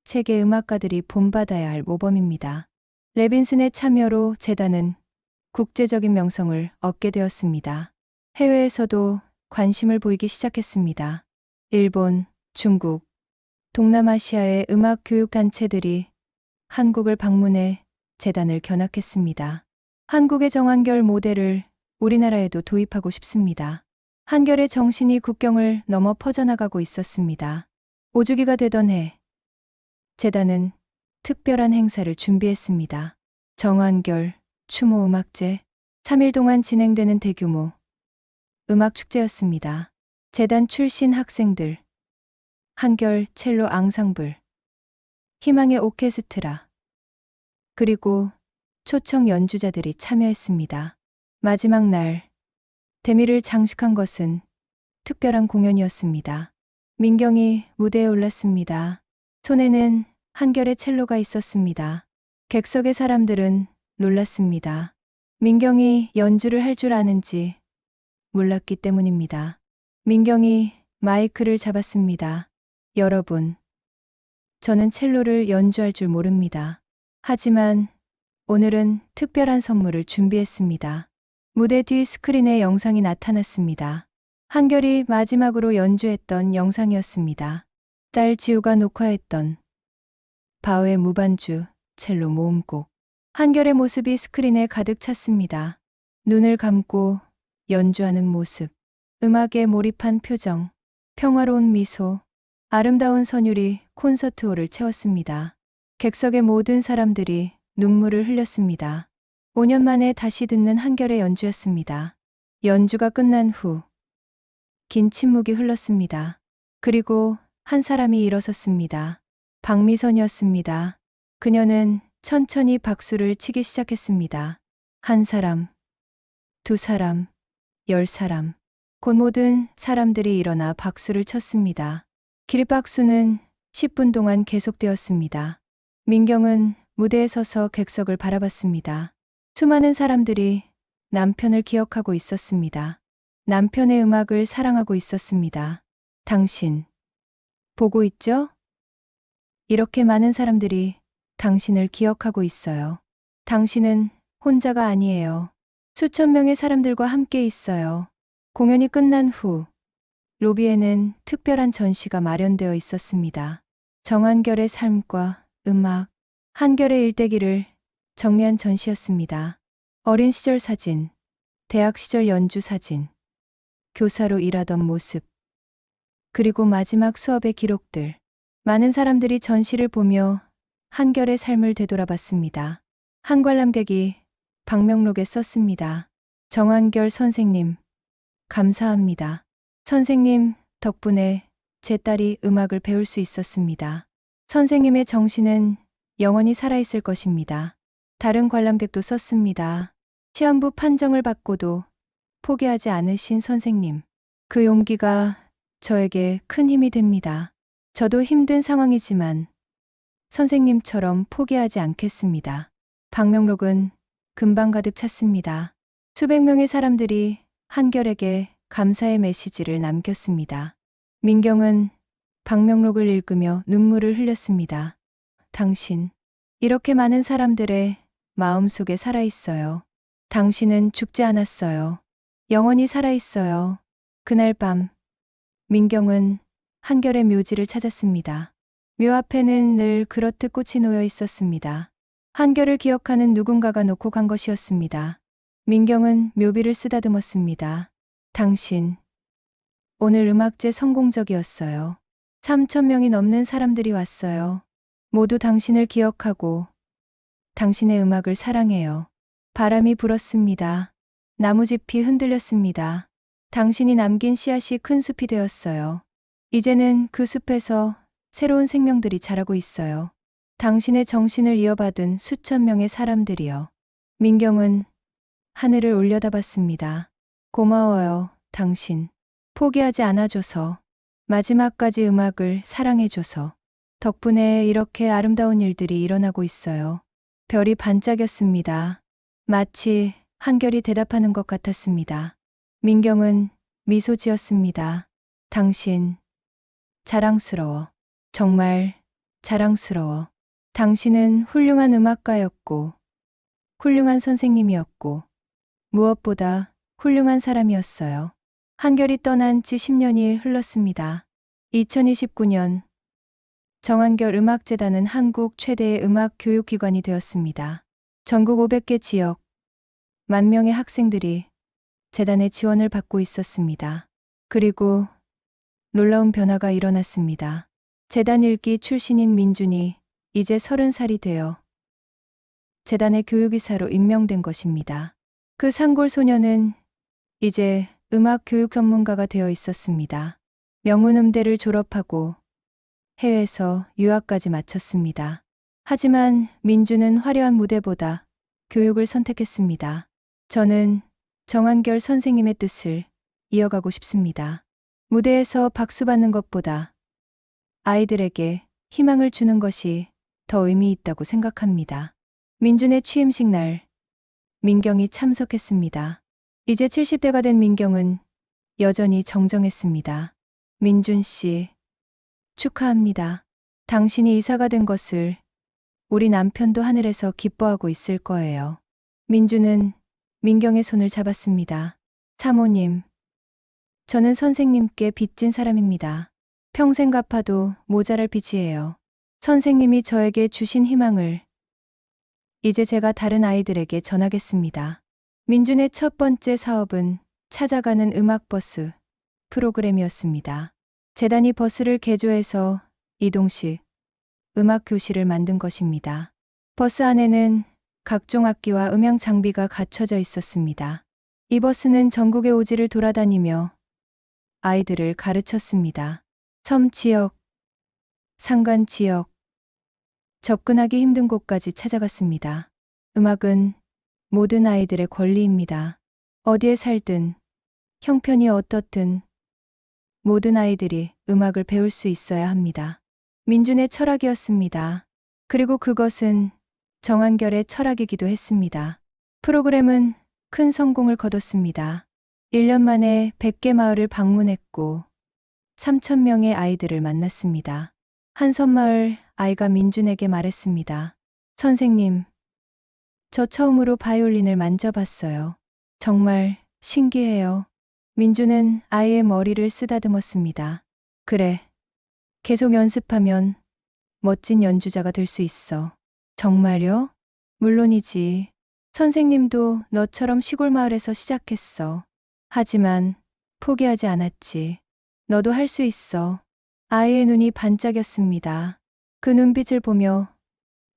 세계 음악가들이 본받아야 할 모범입니다. 레빈슨의 참여로 재단은 국제적인 명성을 얻게 되었습니다. 해외에서도 관심을 보이기 시작했습니다. 일본, 중국, 동남아시아의 음악 교육 단체들이 한국을 방문해 재단을 견학했습니다. 한국의 정한결 모델을 우리나라에도 도입하고 싶습니다. 한결의 정신이 국경을 넘어 퍼져나가고 있었습니다. 5주기가 되던 해, 재단은 특별한 행사를 준비했습니다. 정한결 추모 음악제, 3일 동안 진행되는 대규모 음악 축제였습니다. 재단 출신 학생들, 한결 첼로 앙상블, 희망의 오케스트라, 그리고 초청 연주자들이 참여했습니다. 마지막 날, 대미를 장식한 것은 특별한 공연이었습니다. 민경이 무대에 올랐습니다. 손에는 한결의 첼로가 있었습니다. 객석의 사람들은 놀랐습니다. 민경이 연주를 할 줄 아는지 몰랐기 때문입니다. 민경이 마이크를 잡았습니다. 여러분, 저는 첼로를 연주할 줄 모릅니다. 하지만 오늘은 특별한 선물을 준비했습니다. 무대 뒤 스크린에 영상이 나타났습니다. 한결이 마지막으로 연주했던 영상이었습니다. 딸 지우가 녹화했던 바흐의 무반주 첼로 모음곡. 한결의 모습이 스크린에 가득 찼습니다. 눈을 감고 연주하는 모습, 음악에 몰입한 표정, 평화로운 미소, 아름다운 선율이 콘서트홀을 채웠습니다. 객석의 모든 사람들이 눈물을 흘렸습니다. 5년 만에 다시 듣는 한결의 연주였습니다. 연주가 끝난 후 긴 침묵이 흘렀습니다. 그리고 한 사람이 일어섰습니다. 박미선이었습니다. 그녀는 천천히 박수를 치기 시작했습니다. 한 사람, 두 사람, 10사람. 곧 모든 사람들이 일어나 박수를 쳤습니다. 기립박수는 10분 동안 계속되었습니다. 민경은 무대에 서서 객석을 바라봤습니다. 수많은 사람들이 남편을 기억하고 있었습니다. 남편의 음악을 사랑하고 있었습니다. 당신, 보고 있죠? 이렇게 많은 사람들이 당신을 기억하고 있어요. 당신은 혼자가 아니에요. 수천 명의 사람들과 함께 있어요. 공연이 끝난 후 로비에는 특별한 전시가 마련되어 있었습니다. 정한결의 삶과 음악, 한결의 일대기를 정리한 전시였습니다. 어린 시절 사진, 대학 시절 연주 사진, 교사로 일하던 모습, 그리고 마지막 수업의 기록들. 많은 사람들이 전시를 보며 한결의 삶을 되돌아봤습니다. 한 관람객이 방명록에 썼습니다. 정한결 선생님, 감사합니다. 선생님 덕분에 제 딸이 음악을 배울 수 있었습니다. 선생님의 정신은 영원히 살아있을 것입니다. 다른 관람객도 썼습니다. 시험부 판정을 받고도 포기하지 않으신 선생님. 그 용기가 저에게 큰 힘이 됩니다. 저도 힘든 상황이지만 선생님처럼 포기하지 않겠습니다. 방명록은 금방 가득 찼습니다. 수백 명의 사람들이 한결에게 감사의 메시지를 남겼습니다. 민경은 방명록을 읽으며 눈물을 흘렸습니다. 당신, 이렇게 많은 사람들의 마음속에 살아있어요. 당신은 죽지 않았어요. 영원히 살아있어요. 그날 밤, 민경은 한결의 묘지를 찾았습니다. 묘 앞에는 늘 그렇듯 꽃이 놓여 있었습니다. 한결을 기억하는 누군가가 놓고 간 것이었습니다. 민경은 묘비를 쓰다듬었습니다. 당신, 오늘 음악제 성공적이었어요. 3,000명이 넘는 사람들이 왔어요. 모두 당신을 기억하고 당신의 음악을 사랑해요. 바람이 불었습니다. 나무짚이 흔들렸습니다. 당신이 남긴 씨앗이 큰 숲이 되었어요. 이제는 그 숲에서 새로운 생명들이 자라고 있어요. 당신의 정신을 이어받은 수천 명의 사람들이요. 민경은 하늘을 올려다봤습니다. 고마워요, 당신. 포기하지 않아줘서, 마지막까지 음악을 사랑해줘서. 덕분에 이렇게 아름다운 일들이 일어나고 있어요. 별이 반짝였습니다. 마치 한결이 대답하는 것 같았습니다. 민경은 미소 지었습니다. 당신, 자랑스러워. 정말 자랑스러워. 당신은 훌륭한 음악가였고, 훌륭한 선생님이었고, 무엇보다 훌륭한 사람이었어요. 한결이 떠난 지 10년이 흘렀습니다. 2029년, 정한결 음악재단은 한국 최대의 음악 교육기관이 되었습니다. 전국 500개 지역, 10,000명의 학생들이 재단의 지원을 받고 있었습니다. 그리고 놀라운 변화가 일어났습니다. 재단 1기 출신인 민준이 이제 30살이 되어 재단의 교육이사로 임명된 것입니다. 그 상골 소녀는 이제 음악 교육 전문가가 되어 있었습니다. 명문음대를 졸업하고 해외에서 유학까지 마쳤습니다. 하지만 민주는 화려한 무대보다 교육을 선택했습니다. 저는 정한결 선생님의 뜻을 이어가고 싶습니다. 무대에서 박수 받는 것보다 아이들에게 희망을 주는 것이 더 의미 있다고 생각합니다. 민준의 취임식 날, 민경이 참석했습니다. 이제 70대가 된 민경은 여전히 정정했습니다. 민준 씨, 축하합니다. 당신이 이사가 된 것을 우리 남편도 하늘에서 기뻐하고 있을 거예요. 민준은 민경의 손을 잡았습니다. 사모님, 저는 선생님께 빚진 사람입니다. 평생 갚아도 모자랄 빚이에요. 선생님이 저에게 주신 희망을 이제 제가 다른 아이들에게 전하겠습니다. 민준의 첫 번째 사업은 찾아가는 음악버스 프로그램이었습니다. 재단이 버스를 개조해서 이동식 음악 교실을 만든 것입니다. 버스 안에는 각종 악기와 음향 장비가 갖춰져 있었습니다. 이 버스는 전국의 오지를 돌아다니며 아이들을 가르쳤습니다. 섬 지역, 산간 지역, 접근하기 힘든 곳까지 찾아갔습니다. 음악은 모든 아이들의 권리입니다. 어디에 살든, 형편이 어떻든 모든 아이들이 음악을 배울 수 있어야 합니다. 민준의 철학이었습니다. 그리고 그것은 정한결의 철학이기도 했습니다. 프로그램은 큰 성공을 거뒀습니다. 1년 만에 100개 마을을 방문했고 3,000명의 아이들을 만났습니다. 한 섬마을 아이가 민준에게 말했습니다. 선생님, 저 처음으로 바이올린을 만져봤어요. 정말 신기해요. 민준은 아이의 머리를 쓰다듬었습니다. 그래, 계속 연습하면 멋진 연주자가 될 수 있어. 정말요? 물론이지. 선생님도 너처럼 시골 마을에서 시작했어. 하지만 포기하지 않았지. 너도 할 수 있어. 아이의 눈이 반짝였습니다. 그 눈빛을 보며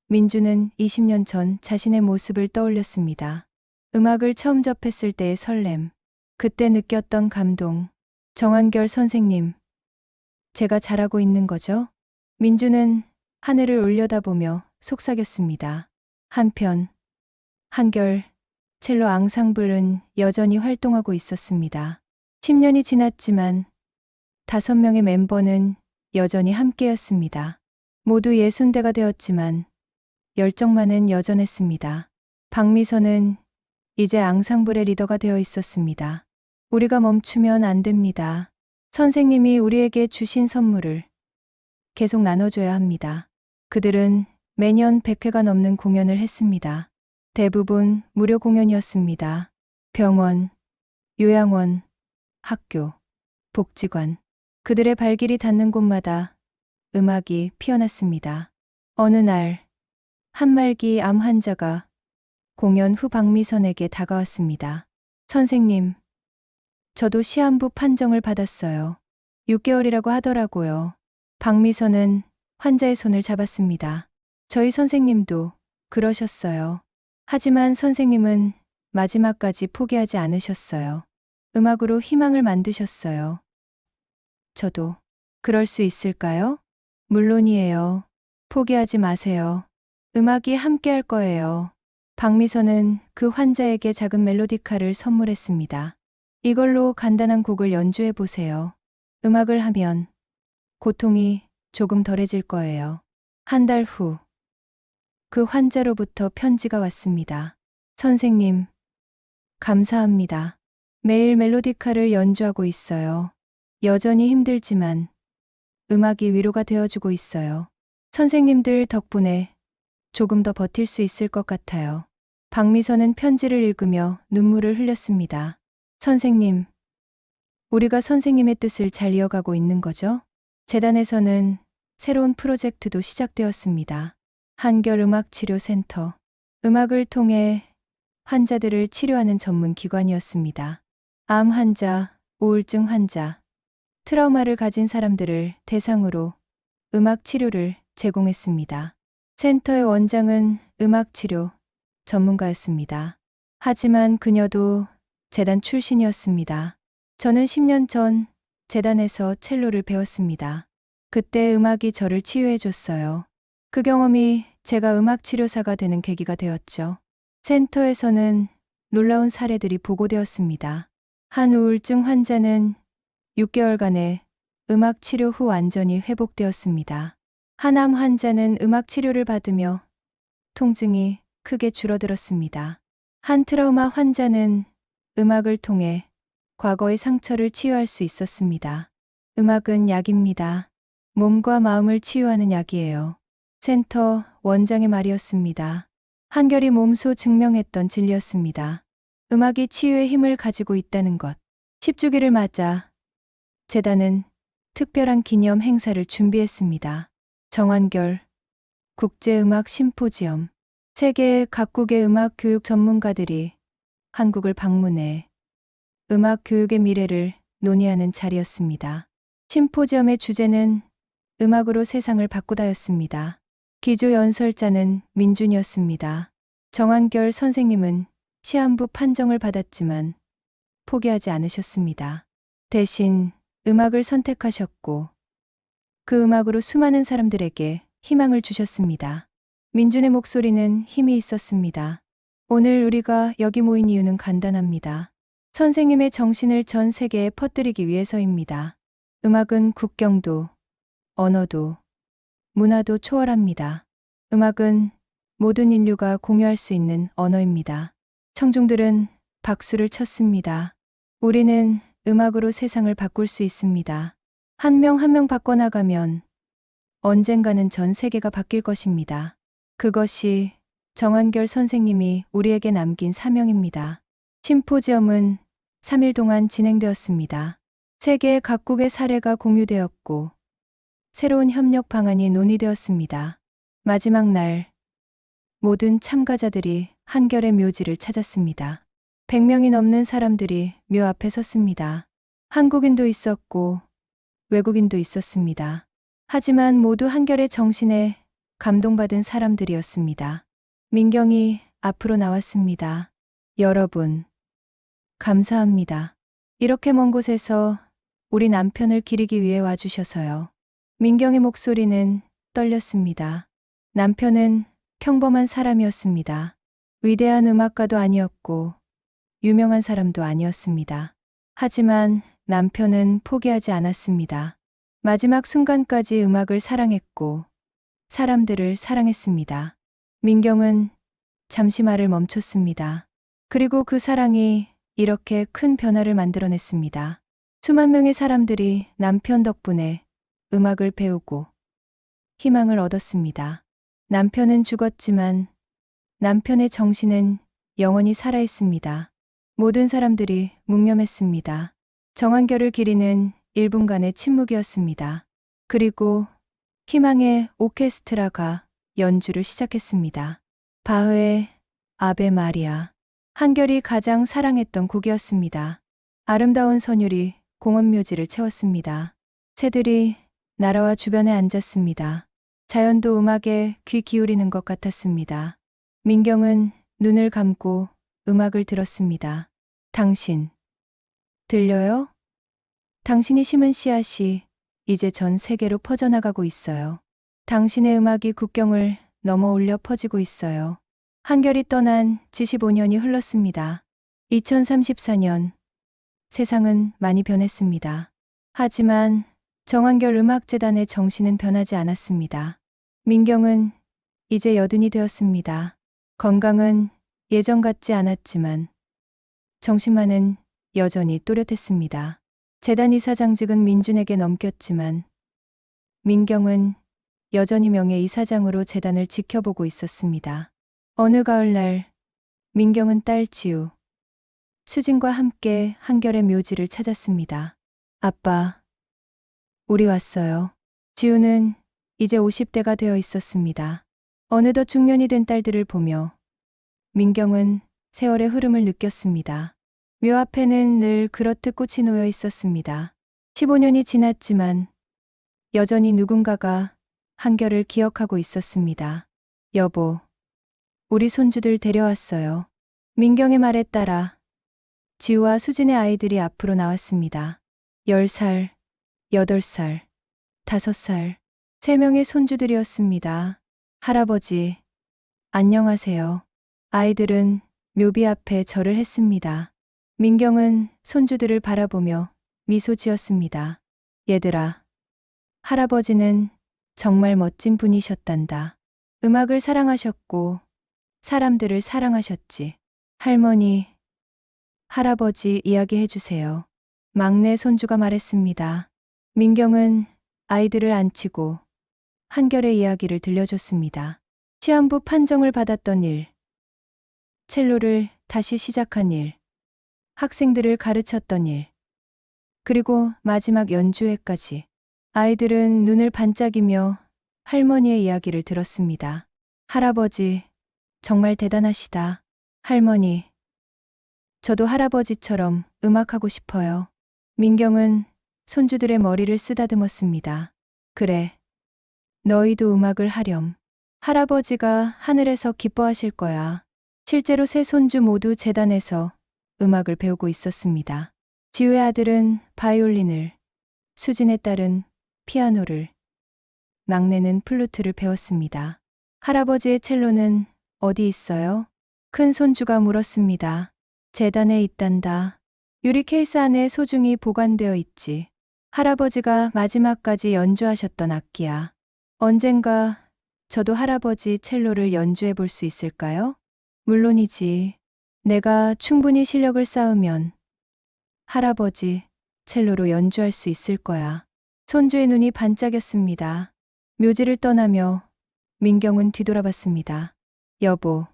민주는 20년 전 자신의 모습을 떠올렸습니다. 음악을 처음 접했을 때의 설렘, 그때 느꼈던 감동. 정한결 선생님, 제가 잘하고 있는 거죠? 민주는 하늘을 올려다보며 속삭였습니다. 한편 한결 첼로 앙상블은 여전히 활동하고 있었습니다. 10년이 지났지만 5명의 멤버는 여전히 함께였습니다. 모두 60대가 되었지만 열정만은 여전했습니다. 박미선은 이제 앙상블의 리더가 되어 있었습니다. 우리가 멈추면 안 됩니다. 선생님이 우리에게 주신 선물을 계속 나눠줘야 합니다. 그들은 매년 100회가 넘는 공연을 했습니다. 대부분 무료 공연이었습니다. 병원, 요양원, 학교, 복지관. 그들의 발길이 닿는 곳마다 음악이 피어났습니다. 어느 날 한말기 암 환자가 공연 후 박미선에게 다가왔습니다. 선생님, 저도 시한부 판정을 받았어요. 6개월이라고 하더라고요. 박미선은 환자의 손을 잡았습니다. 저희 선생님도 그러셨어요. 하지만 선생님은 마지막까지 포기하지 않으셨어요. 음악으로 희망을 만드셨어요. 저도 그럴 수 있을까요? 물론이에요. 포기하지 마세요. 음악이 함께할 거예요. 박미선은 그 환자에게 작은 멜로디카를 선물했습니다. 이걸로 간단한 곡을 연주해 보세요. 음악을 하면 고통이 조금 덜해질 거예요. 한 달 후, 그 환자로부터 편지가 왔습니다. 선생님, 감사합니다. 매일 멜로디카를 연주하고 있어요. 여전히 힘들지만 음악이 위로가 되어주고 있어요. 선생님들 덕분에 조금 더 버틸 수 있을 것 같아요. 박미선은 편지를 읽으며 눈물을 흘렸습니다. 선생님, 우리가 선생님의 뜻을 잘 이어가고 있는 거죠? 재단에서는 새로운 프로젝트도 시작되었습니다. 한결음악치료센터. 음악을 통해 환자들을 치료하는 전문 기관이었습니다. 암 환자, 우울증 환자, 트라우마를 가진 사람들을 대상으로 음악 치료를 제공했습니다. 센터의 원장은 음악 치료 전문가였습니다. 하지만 그녀도 재단 출신이었습니다. 저는 10년 전 재단에서 첼로를 배웠습니다. 그때 음악이 저를 치유해줬어요. 그 경험이 제가 음악 치료사가 되는 계기가 되었죠. 센터에서는 놀라운 사례들이 보고되었습니다. 한 우울증 환자는 6개월간의 음악 치료 후 완전히 회복되었습니다. 한 암 환자는 음악 치료를 받으며 통증이 크게 줄어들었습니다. 한 트라우마 환자는 음악을 통해 과거의 상처를 치유할 수 있었습니다. 음악은 약입니다. 몸과 마음을 치유하는 약이에요. 센터 원장의 말이었습니다. 한결이 몸소 증명했던 진리였습니다. 음악이 치유의 힘을 가지고 있다는 것. 10주기를 맞아 재단은 특별한 기념 행사를 준비했습니다. 정한결 국제음악 심포지엄. 세계 각국의 음악 교육 전문가들이 한국을 방문해 음악 교육의 미래를 논의하는 자리였습니다. 심포지엄의 주제는 음악으로 세상을 바꾸다였습니다. 기조 연설자는 민준이었습니다. 정한결 선생님은 시한부 판정을 받았지만 포기하지 않으셨습니다. 대신 음악을 선택하셨고 그 음악으로 수많은 사람들에게 희망을 주셨습니다. 민준의 목소리는 힘이 있었습니다. 오늘 우리가 여기 모인 이유는 간단합니다. 선생님의 정신을 전 세계에 퍼뜨리기 위해서입니다. 음악은 국경도, 언어도, 문화도 초월합니다. 음악은 모든 인류가 공유할 수 있는 언어입니다. 청중들은 박수를 쳤습니다. 우리는 음악으로 세상을 바꿀 수 있습니다. 한 명 한 명 바꿔나가면 언젠가는 전 세계가 바뀔 것입니다. 그것이 정한결 선생님이 우리에게 남긴 사명입니다. 심포지엄은 3일 동안 진행되었습니다. 세계 각국의 사례가 공유되었고 새로운 협력 방안이 논의되었습니다. 마지막 날 모든 참가자들이 한결의 묘지를 찾았습니다. 100명이 넘는 사람들이 묘 앞에 섰습니다. 한국인도 있었고 외국인도 있었습니다. 하지만 모두 한결의 정신에 감동받은 사람들이었습니다. 민경이 앞으로 나왔습니다. 여러분, 감사합니다. 이렇게 먼 곳에서 우리 남편을 기리기 위해 와주셔서요. 민경의 목소리는 떨렸습니다. 남편은 평범한 사람이었습니다. 위대한 음악가도 아니었고 유명한 사람도 아니었습니다. 하지만 남편은 포기하지 않았습니다. 마지막 순간까지 음악을 사랑했고 사람들을 사랑했습니다. 민경은 잠시 말을 멈췄습니다. 그리고 그 사랑이 이렇게 큰 변화를 만들어냈습니다. 수만 명의 사람들이 남편 덕분에 음악을 배우고 희망을 얻었습니다. 남편은 죽었지만 남편의 정신은 영원히 살아있습니다. 모든 사람들이 묵념했습니다. 정한결을 기리는 1분간의 침묵이었습니다. 그리고 희망의 오케스트라가 연주를 시작했습니다. 바흐의 아베 마리아. 한결이 가장 사랑했던 곡이었습니다. 아름다운 선율이 공원 묘지를 채웠습니다. 새들이 날아와 주변에 앉았습니다. 자연도 음악에 귀 기울이는 것 같았습니다. 민경은 눈을 감고 음악을 들었습니다. 당신, 들려요? 당신이 심은 씨앗이 이제 전 세계로 퍼져나가고 있어요. 당신의 음악이 국경을 넘어 올려 퍼지고 있어요. 한결이 떠난 75년이 흘렀습니다. 2034년, 세상은 많이 변했습니다. 하지만 정한결 음악재단의 정신은 변하지 않았습니다. 민경은 이제 80이 되었습니다. 건강은 예전 같지 않았지만 정신만은 여전히 또렷했습니다. 재단 이사장직은 민준에게 넘겼지만 민경은 여전히 명예이사장으로 재단을 지켜보고 있었습니다. 어느 가을날 민경은 딸 지우, 수진과 함께 한결의 묘지를 찾았습니다. 아빠, 우리 왔어요. 지우는 이제 50대가 되어 있었습니다. 어느덧 중년이 된 딸들을 보며 민경은 세월의 흐름을 느꼈습니다. 묘 앞에는 늘 그렇듯 꽃이 놓여 있었습니다. 15년이 지났지만 여전히 누군가가 한결을 기억하고 있었습니다. 여보, 우리 손주들 데려왔어요. 민경의 말에 따라 지우와 수진의 아이들이 앞으로 나왔습니다. 10살, 8살, 5살, 3명의 손주들이었습니다. 할아버지, 안녕하세요. 아이들은 묘비 앞에 절을 했습니다. 민경은 손주들을 바라보며 미소 지었습니다. 얘들아, 할아버지는 정말 멋진 분이셨단다. 음악을 사랑하셨고 사람들을 사랑하셨지. 할머니, 할아버지 이야기해 주세요. 막내 손주가 말했습니다. 민경은 아이들을 안치고 한결의 이야기를 들려줬습니다. 시한부 판정을 받았던 일, 첼로를 다시 시작한 일, 학생들을 가르쳤던 일, 그리고 마지막 연주회까지. 아이들은 눈을 반짝이며 할머니의 이야기를 들었습니다. 할아버지, 정말 대단하시다. 할머니, 저도 할아버지처럼 음악하고 싶어요. 민경은 손주들의 머리를 쓰다듬었습니다. 그래, 너희도 음악을 하렴. 할아버지가 하늘에서 기뻐하실 거야. 실제로 세 손주 모두 재단에서 음악을 배우고 있었습니다. 지우의 아들은 바이올린을, 수진의 딸은 피아노를, 막내는 플루트를 배웠습니다. 할아버지의 첼로는 어디 있어요? 큰 손주가 물었습니다. 재단에 있단다. 유리 케이스 안에 소중히 보관되어 있지. 할아버지가 마지막까지 연주하셨던 악기야. 언젠가 저도 할아버지 첼로를 연주해 볼 수 있을까요? 물론이지. 내가 충분히 실력을 쌓으면 할아버지 첼로로 연주할 수 있을 거야. 손주의 눈이 반짝였습니다. 묘지를 떠나며 민경은 뒤돌아봤습니다. 여보,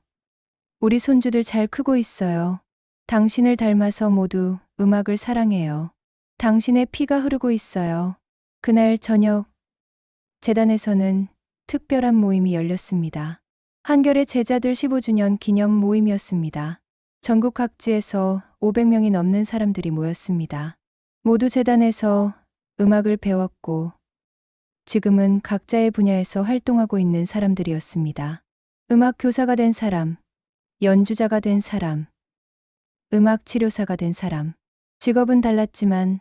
우리 손주들 잘 크고 있어요. 당신을 닮아서 모두 음악을 사랑해요. 당신의 피가 흐르고 있어요. 그날 저녁, 재단에서는 특별한 모임이 열렸습니다. 한결의 제자들 15주년 기념 모임이었습니다. 전국 각지에서 500명이 넘는 사람들이 모였습니다. 모두 재단에서 음악을 배웠고 지금은 각자의 분야에서 활동하고 있는 사람들이었습니다. 음악 교사가 된 사람, 연주자가 된 사람, 음악 치료사가 된 사람. 직업은 달랐지만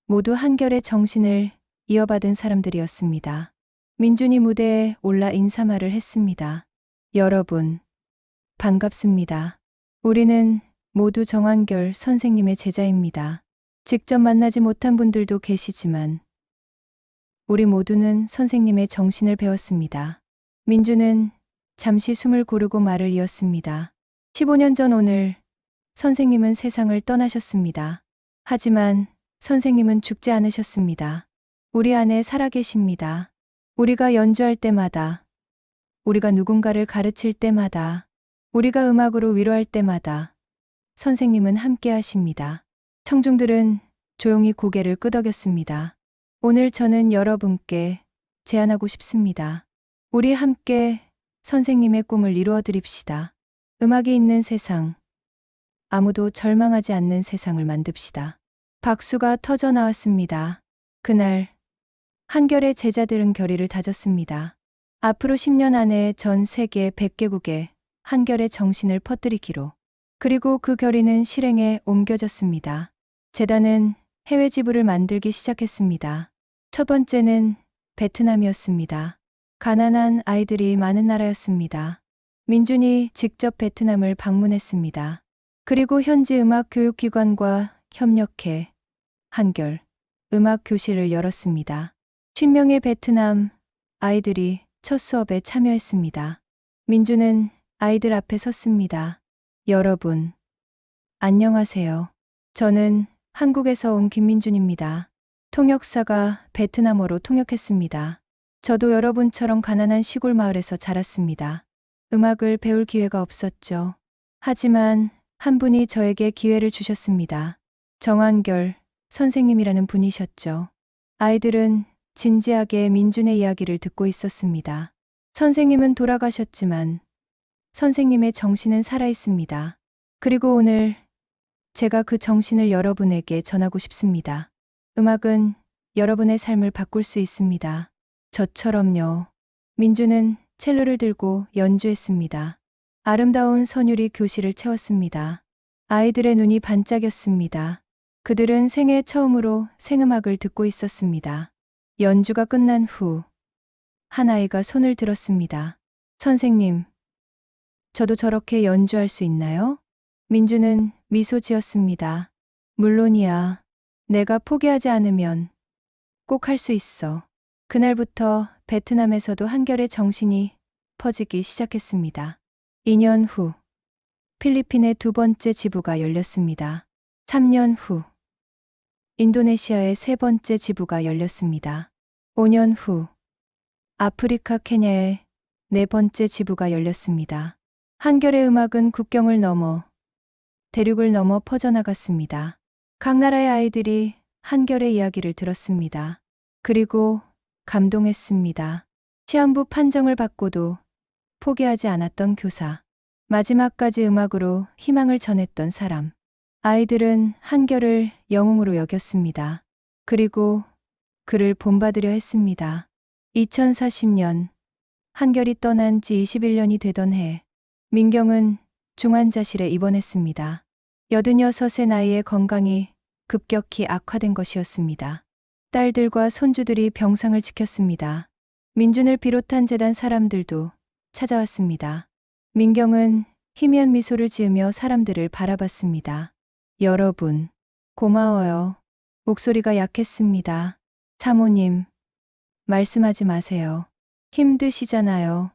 모두 한결의 정신을 이어받은 사람들이었습니다. 민준이 무대에 올라 인사말을 했습니다. 여러분, 반갑습니다. 우리는 모두 정한결 선생님의 제자입니다. 직접 만나지 못한 분들도 계시지만 우리 모두는 선생님의 정신을 배웠습니다. 민주는 잠시 숨을 고르고 말을 이었습니다. 15년 전 오늘 선생님은 세상을 떠나셨습니다. 하지만 선생님은 죽지 않으셨습니다. 우리 안에 살아계십니다. 우리가 연주할 때마다, 우리가 누군가를 가르칠 때마다, 우리가 음악으로 위로할 때마다 선생님은 함께 하십니다. 청중들은 조용히 고개를 끄덕였습니다. 오늘 저는 여러분께 제안하고 싶습니다. 우리 함께 선생님의 꿈을 이루어 드립시다. 음악이 있는 세상, 아무도 절망하지 않는 세상을 만듭시다. 박수가 터져 나왔습니다. 그날 한결의 제자들은 결의를 다졌습니다. 앞으로 10년 안에 전 세계 100개국에 한결의 정신을 퍼뜨리기로. 그리고 그 결의는 실행에 옮겨졌습니다. 재단은 해외 지부를 만들기 시작했습니다. 첫 번째는 베트남이었습니다. 가난한 아이들이 많은 나라였습니다. 민준이 직접 베트남을 방문했습니다. 그리고 현지 음악 교육기관과 협력해 한결 음악 교실을 열었습니다. 50명의 베트남 아이들이 첫 수업에 참여했습니다. 민주는 아이들 앞에 섰습니다. 여러분, 안녕하세요. 저는 한국에서 온 김민준입니다. 통역사가 베트남어로 통역했습니다. 저도 여러분처럼 가난한 시골 마을에서 자랐습니다. 음악을 배울 기회가 없었죠. 하지만 한 분이 저에게 기회를 주셨습니다. 정한결 선생님이라는 분이셨죠. 아이들은 진지하게 민준의 이야기를 듣고 있었습니다. 선생님은 돌아가셨지만 선생님의 정신은 살아있습니다. 그리고 오늘 제가 그 정신을 여러분에게 전하고 싶습니다. 음악은 여러분의 삶을 바꿀 수 있습니다. 저처럼요. 민주는 첼로를 들고 연주했습니다. 아름다운 선율이 교실을 채웠습니다. 아이들의 눈이 반짝였습니다. 그들은 생애 처음으로 생음악을 듣고 있었습니다. 연주가 끝난 후 한 아이가 손을 들었습니다. 선생님, 저도 저렇게 연주할 수 있나요? 민주는 미소 지었습니다. 물론이야. 내가 포기하지 않으면 꼭 할 수 있어. 그날부터 베트남에서도 한결의 정신이 퍼지기 시작했습니다. 2년 후 필리핀의 두 번째 지부가 열렸습니다. 3년 후 인도네시아의 세 번째 지부가 열렸습니다. 5년 후 아프리카 케냐의 네 번째 지부가 열렸습니다. 한결의 음악은 국경을 넘어 대륙을 넘어 퍼져나갔습니다. 각 나라의 아이들이 한결의 이야기를 들었습니다. 그리고 감동했습니다. 시한부 판정을 받고도 포기하지 않았던 교사. 마지막까지 음악으로 희망을 전했던 사람. 아이들은 한결을 영웅으로 여겼습니다. 그리고 그를 본받으려 했습니다. 2040년 한결이 떠난 지 21년이 되던 해 민경은 중환자실에 입원했습니다. 86의 나이에 건강이 급격히 악화된 것이었습니다. 딸들과 손주들이 병상을 지켰습니다. 민준을 비롯한 재단 사람들도 찾아왔습니다. 민경은 희미한 미소를 지으며 사람들을 바라봤습니다. 여러분, 고마워요. 목소리가 약했습니다. 사모님, 말씀하지 마세요. 힘드시잖아요.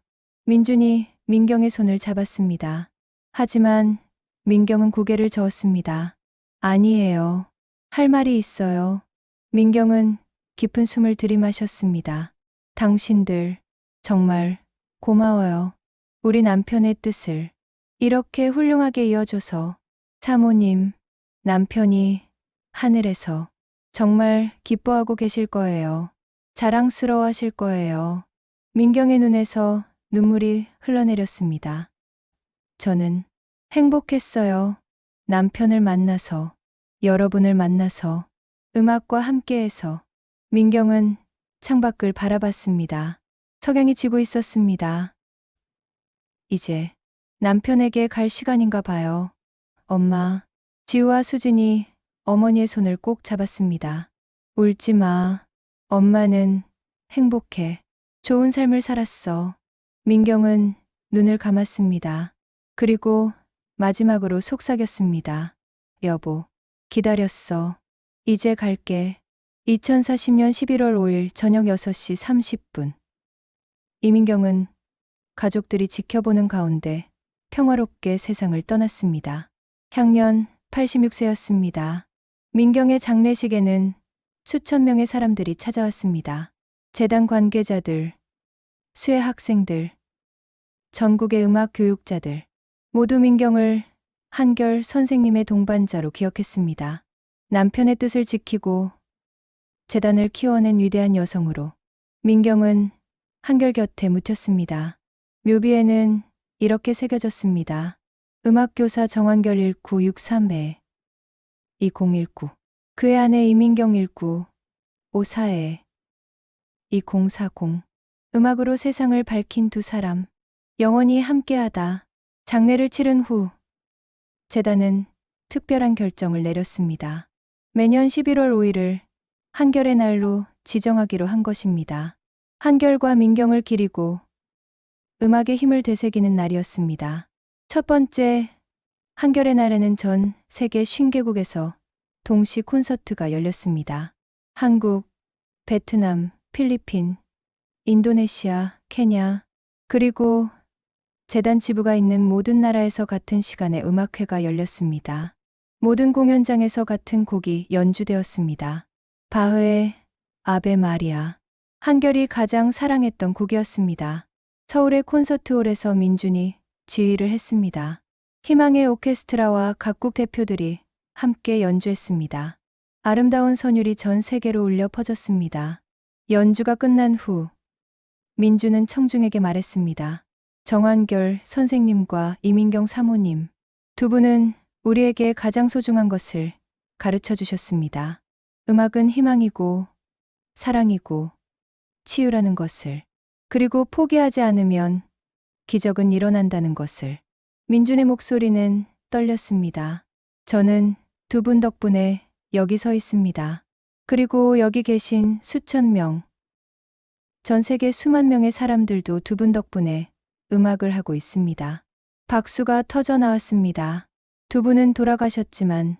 민준이 민경의 손을 잡았습니다. 하지만 민경은 고개를 저었습니다. 아니에요. 할 말이 있어요. 민경은 깊은 숨을 들이마셨습니다. 당신들 정말 고마워요. 우리 남편의 뜻을 이렇게 훌륭하게 이어줘서. 사모님, 남편이 하늘에서 정말 기뻐하고 계실 거예요. 자랑스러워 하실 거예요. 민경의 눈에서 눈물이 흘러내렸습니다. 저는 행복했어요. 남편을 만나서, 여러분을 만나서, 음악과 함께해서. 민경은 창밖을 바라봤습니다. 석양이 지고 있었습니다. 이제 남편에게 갈 시간인가 봐요. 엄마. 지우와 수진이 어머니의 손을 꼭 잡았습니다. 울지 마. 엄마는 행복해. 좋은 삶을 살았어. 민경은 눈을 감았습니다. 그리고 마지막으로 속삭였습니다. 여보, 기다렸어. 이제 갈게. 2040년 11월 5일 저녁 6시 30분. 이민경은 가족들이 지켜보는 가운데 평화롭게 세상을 떠났습니다. 향년 86세였습니다. 민경의 장례식에는 수천 명의 사람들이 찾아왔습니다. 재단 관계자들, 수혜 학생들, 전국의 음악 교육자들, 모두 민경을 한결 선생님의 동반자로 기억했습니다. 남편의 뜻을 지키고 재단을 키워낸 위대한 여성으로. 민경은 한결 곁에 묻혔습니다. 묘비에는 이렇게 새겨졌습니다. 음악교사 정한결 1963회 2019. 그의 아내 이민경 1954회 2040. 음악으로 세상을 밝힌 두 사람. 영원히 함께하다. 장례를 치른 후 재단은 특별한 결정을 내렸습니다. 매년 11월 5일을 한결의 날로 지정하기로 한 것입니다. 한결과 민경을 기리고 음악의 힘을 되새기는 날이었습니다. 첫 번째 한결의 날에는 전 세계 50개국에서 동시 콘서트가 열렸습니다. 한국, 베트남, 필리핀, 인도네시아, 케냐, 그리고 재단 지부가 있는 모든 나라에서 같은 시간에 음악회가 열렸습니다. 모든 공연장에서 같은 곡이 연주되었습니다. 바흐의 아베 마리아. 한결이 가장 사랑했던 곡이었습니다. 서울의 콘서트홀에서 민준이 지휘를 했습니다. 희망의 오케스트라와 각국 대표들이 함께 연주했습니다. 아름다운 선율이 전 세계로 울려 퍼졌습니다. 연주가 끝난 후 민주는 청중에게 말했습니다. 정한결 선생님과 이민경 사모님, 두 분은 우리에게 가장 소중한 것을 가르쳐 주셨습니다. 음악은 희망이고 사랑이고 치유라는 것을, 그리고 포기하지 않으면 기적은 일어난다는 것을. 민준의 목소리는 떨렸습니다. 저는 두 분 덕분에 여기 서 있습니다. 그리고 여기 계신 수천 명, 전 세계 수만 명의 사람들도 두 분 덕분에 음악을 하고 있습니다. 박수가 터져 나왔습니다. 두 분은 돌아가셨지만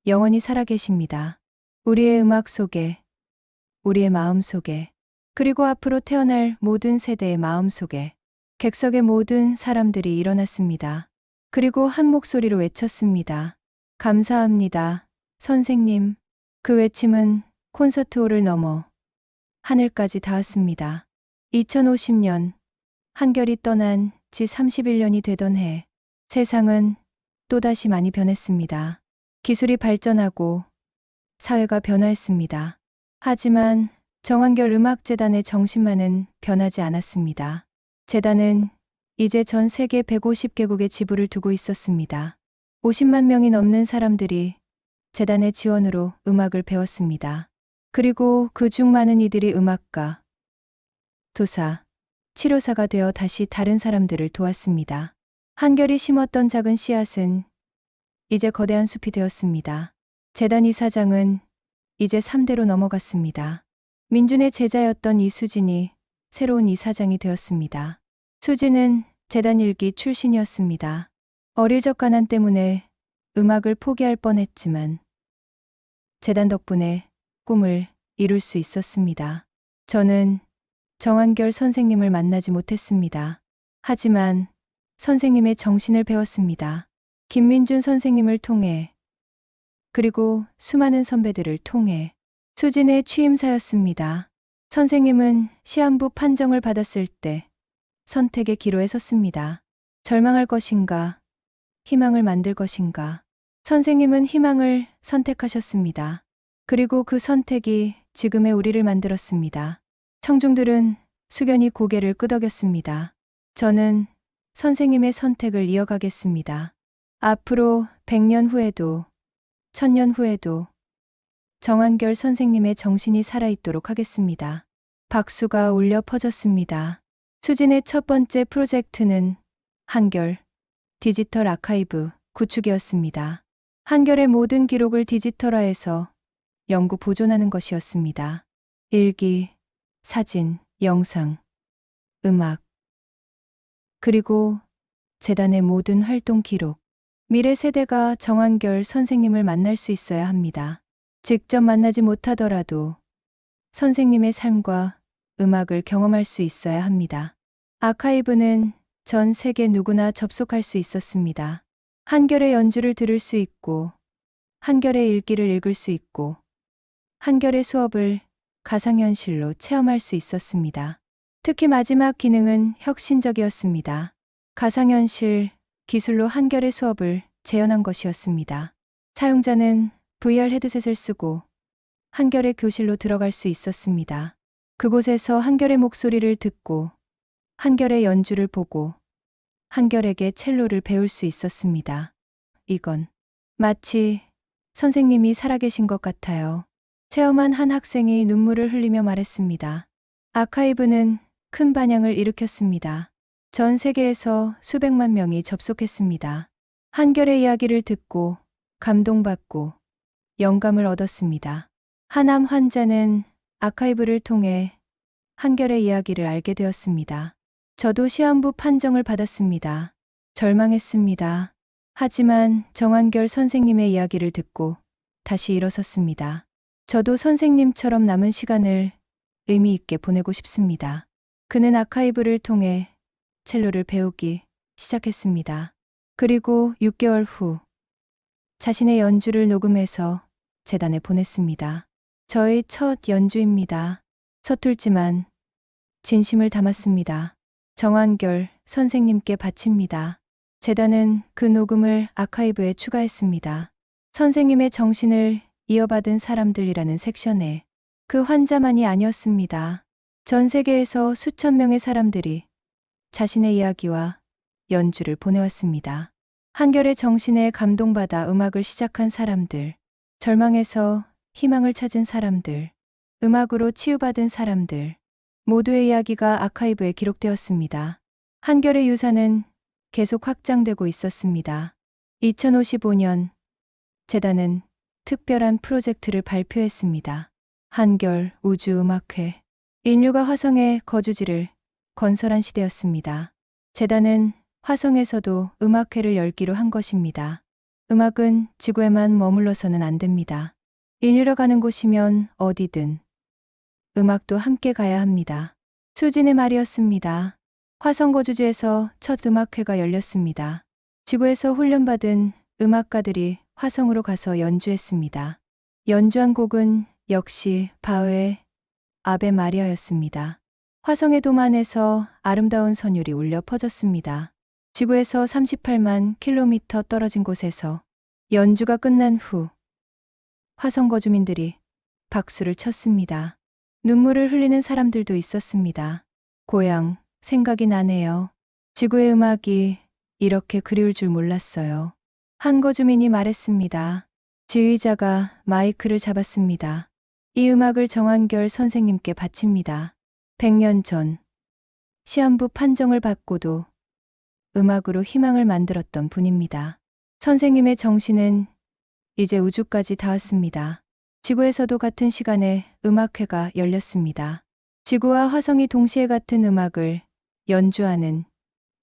영원히 살아계십니다. 우리의 음악 속에, 우리의 마음 속에, 그리고 앞으로 태어날 모든 세대의 마음 속에. 객석의 모든 사람들이 일어났습니다. 그리고 한 목소리로 외쳤습니다. 감사합니다, 선생님. 그 외침은 콘서트홀을 넘어 하늘까지 닿았습니다. 2050년, 한결이 떠난 지 31년이 되던 해, 세상은 또다시 많이 변했습니다. 기술이 발전하고 사회가 변화했습니다. 하지만 정한결 음악재단의 정신만은 변하지 않았습니다. 재단은 이제 전 세계 150개국에 지부를 두고 있었습니다. 50만 명이 넘는 사람들이 재단의 지원으로 음악을 배웠습니다. 그리고 그중 많은 이들이 음악가, 도사, 치료사가 되어 다시 다른 사람들을 도왔습니다. 한결이 심었던 작은 씨앗은 이제 거대한 숲이 되었습니다. 재단 이사장은 이제 3대로 넘어갔습니다. 민준의 제자였던 이수진이 새로운 이사장이 되었습니다. 수진은 재단 일기 출신이었습니다. 어릴 적 가난 때문에 음악을 포기할 뻔했지만 재단 덕분에 꿈을 이룰 수 있었습니다. 저는 정한결 선생님을 만나지 못했습니다. 하지만 선생님의 정신을 배웠습니다. 김민준 선생님을 통해, 그리고 수많은 선배들을 통해. 수진의 취임사였습니다. 선생님은 시한부 판정을 받았을 때 선택의 기로에 섰습니다. 절망할 것인가, 희망을 만들 것인가. 선생님은 희망을 선택하셨습니다. 그리고 그 선택이 지금의 우리를 만들었습니다. 청중들은 숙연히 고개를 끄덕였습니다. 저는 선생님의 선택을 이어가겠습니다. 앞으로 100년 후에도, 1000년 후에도 정한결 선생님의 정신이 살아있도록 하겠습니다. 박수가 울려 퍼졌습니다. 수진의 첫 번째 프로젝트는 한결 디지털 아카이브 구축이었습니다. 한결의 모든 기록을 디지털화해서 영구 보존하는 것이었습니다. 일기, 사진, 영상, 음악, 그리고 재단의 모든 활동 기록. 미래 세대가 정한결 선생님을 만날 수 있어야 합니다. 직접 만나지 못하더라도 선생님의 삶과 음악을 경험할 수 있어야 합니다. 아카이브는 전 세계 누구나 접속할 수 있었습니다. 한결의 연주를 들을 수 있고, 한결의 일기를 읽을 수 있고, 한결의 수업을 가상현실로 체험할 수 있었습니다. 특히 마지막 기능은 혁신적이었습니다. 가상현실 기술로 한결의 수업을 재현한 것이었습니다. 사용자는 VR 헤드셋을 쓰고 한결의 교실로 들어갈 수 있었습니다. 그곳에서 한결의 목소리를 듣고 한결의 연주를 보고 한결에게 첼로를 배울 수 있었습니다. 이건 마치 선생님이 살아계신 것 같아요. 체험한 한 학생이 눈물을 흘리며 말했습니다. 아카이브는 큰 반향을 일으켰습니다. 전 세계에서 수백만 명이 접속했습니다. 한결의 이야기를 듣고 감동받고 영감을 얻었습니다. 하남 환자는 아카이브를 통해 한결의 이야기를 알게 되었습니다. 저도 시한부 판정을 받았습니다. 절망했습니다. 하지만 정한결 선생님의 이야기를 듣고 다시 일어섰습니다. 저도 선생님처럼 남은 시간을 의미 있게 보내고 싶습니다. 그는 아카이브를 통해 첼로를 배우기 시작했습니다. 그리고 6개월 후 자신의 연주를 녹음해서 재단에 보냈습니다. 저의 첫 연주입니다. 서툴지만 진심을 담았습니다. 정한결 선생님께 바칩니다. 재단은 그 녹음을 아카이브에 추가했습니다. 선생님의 정신을 이어받은 사람들이라는 섹션에 그 환자만이 아니었습니다. 전 세계에서 수천 명의 사람들이 자신의 이야기와 연주를 보내왔습니다. 한결의 정신에 감동받아 음악을 시작한 사람들, 절망에서 희망을 찾은 사람들, 음악으로 치유받은 사람들, 모두의 이야기가 아카이브에 기록되었습니다. 한결의 유산은 계속 확장되고 있었습니다. 2055년 재단은 특별한 프로젝트를 발표했습니다. 한결 우주음악회. 인류가 화성의 거주지를 건설한 시대였습니다. 재단은 화성에서도 음악회를 열기로 한 것입니다. 음악은 지구에만 머물러서는 안 됩니다. 인류가 가는 곳이면 어디든 음악도 함께 가야 합니다. 수진의 말이었습니다. 화성 거주지에서 첫 음악회가 열렸습니다. 지구에서 훈련받은 음악가들이 화성으로 가서 연주했습니다. 연주한 곡은 역시 바흐의 아베 마리아였습니다. 화성의 도만에서 아름다운 선율이 울려 퍼졌습니다. 지구에서 38만 킬로미터 떨어진 곳에서 연주가 끝난 후 화성 거주민들이 박수를 쳤습니다. 눈물을 흘리는 사람들도 있었습니다. 고향, 생각이 나네요. 지구의 음악이 이렇게 그리울 줄 몰랐어요. 한 거주민이 말했습니다. 지휘자가 마이크를 잡았습니다. 이 음악을 정한결 선생님께 바칩니다. 100년 전 시한부 판정을 받고도 음악으로 희망을 만들었던 분입니다. 선생님의 정신은 이제 우주까지 닿았습니다. 지구에서도 같은 시간에 음악회가 열렸습니다. 지구와 화성이 동시에 같은 음악을 연주하는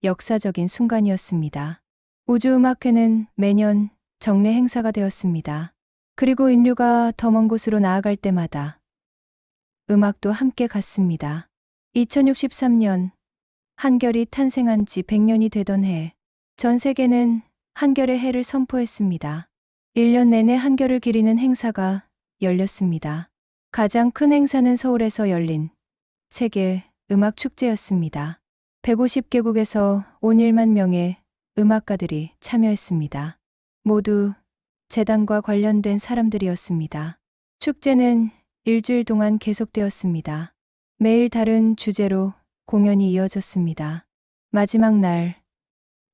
역사적인 순간이었습니다. 우주음악회는 매년 정례 행사가 되었습니다. 그리고 인류가 더 먼 곳으로 나아갈 때마다 음악도 함께 갔습니다. 2063년 한결이 탄생한 지 100년이 되던 해, 전 세계는 한결의 해를 선포했습니다. 1년 내내 한결을 기리는 행사가 열렸습니다. 가장 큰 행사는 서울에서 열린 세계 음악 축제였습니다. 150개국에서 온 1만 명의 음악가들이 참여했습니다. 모두 재단과 관련된 사람들이었습니다. 축제는 일주일 동안 계속되었습니다. 매일 다른 주제로 공연이 이어졌습니다. 마지막 날,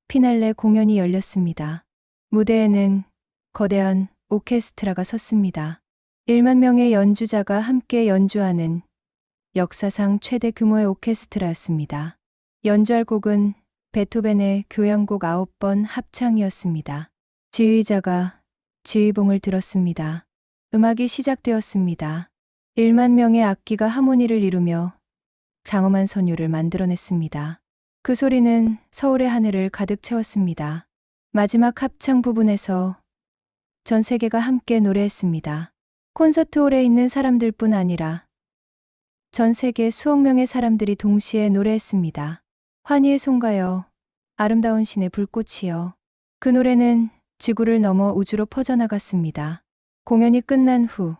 피날레 공연이 열렸습니다. 무대에는 거대한 오케스트라가 섰습니다. 1만 명의 연주자가 함께 연주하는 역사상 최대 규모의 오케스트라였습니다. 연주할 곡은 베토벤의 교향곡 9번 합창이었습니다. 지휘자가 지휘봉을 들었습니다. 음악이 시작되었습니다. 1만 명의 악기가 하모니를 이루며 장엄한 선율을 만들어냈습니다. 그 소리는 서울의 하늘을 가득 채웠습니다. 마지막 합창 부분에서 전 세계가 함께 노래했습니다. 콘서트홀에 있는 사람들뿐 아니라 전 세계 수억 명의 사람들이 동시에 노래했습니다. 환희의 송가여, 아름다운 신의 불꽃이여. 그 노래는 지구를 넘어 우주로 퍼져나갔습니다. 공연이 끝난 후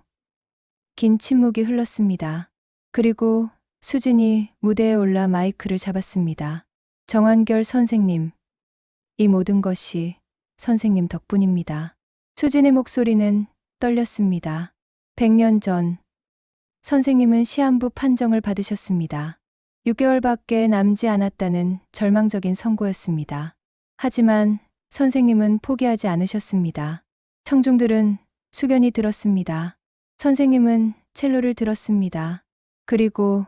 긴 침묵이 흘렀습니다. 그리고 수진이 무대에 올라 마이크를 잡았습니다. 정한결 선생님, 이 모든 것이 선생님 덕분입니다. 수진의 목소리는 떨렸습니다. 100년 전 선생님은 시한부 판정을 받으셨습니다. 6개월밖에 남지 않았다는 절망적인 선고였습니다. 하지만 선생님은 포기하지 않으셨습니다. 청중들은 숙연히 들었습니다. 선생님은 첼로를 들었습니다. 그리고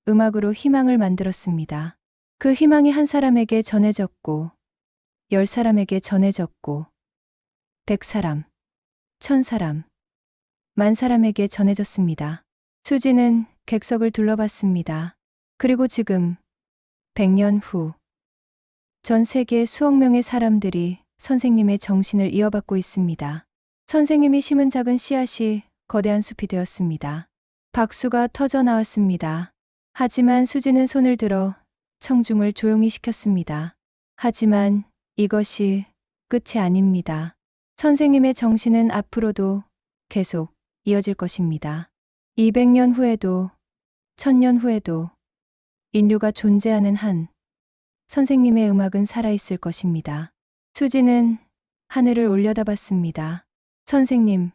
음악으로 희망을 만들었습니다. 그 희망이 한 사람에게 전해졌고, 10사람에게 전해졌고, 100사람, 1000사람, 10,000사람에게 전해졌습니다. 수지는 객석을 둘러봤습니다. 그리고 지금 100년 후 전 세계 수억 명의 사람들이 선생님의 정신을 이어받고 있습니다. 선생님이 심은 작은 씨앗이 거대한 숲이 되었습니다. 박수가 터져 나왔습니다. 하지만 수지는 손을 들어 청중을 조용히 시켰습니다. 하지만 이것이 끝이 아닙니다. 선생님의 정신은 앞으로도 계속 이어질 것입니다. 200년 후에도 1000년 후에도 인류가 존재하는 한 선생님의 음악은 살아있을 것입니다. 수지는 하늘을 올려다봤습니다. 선생님,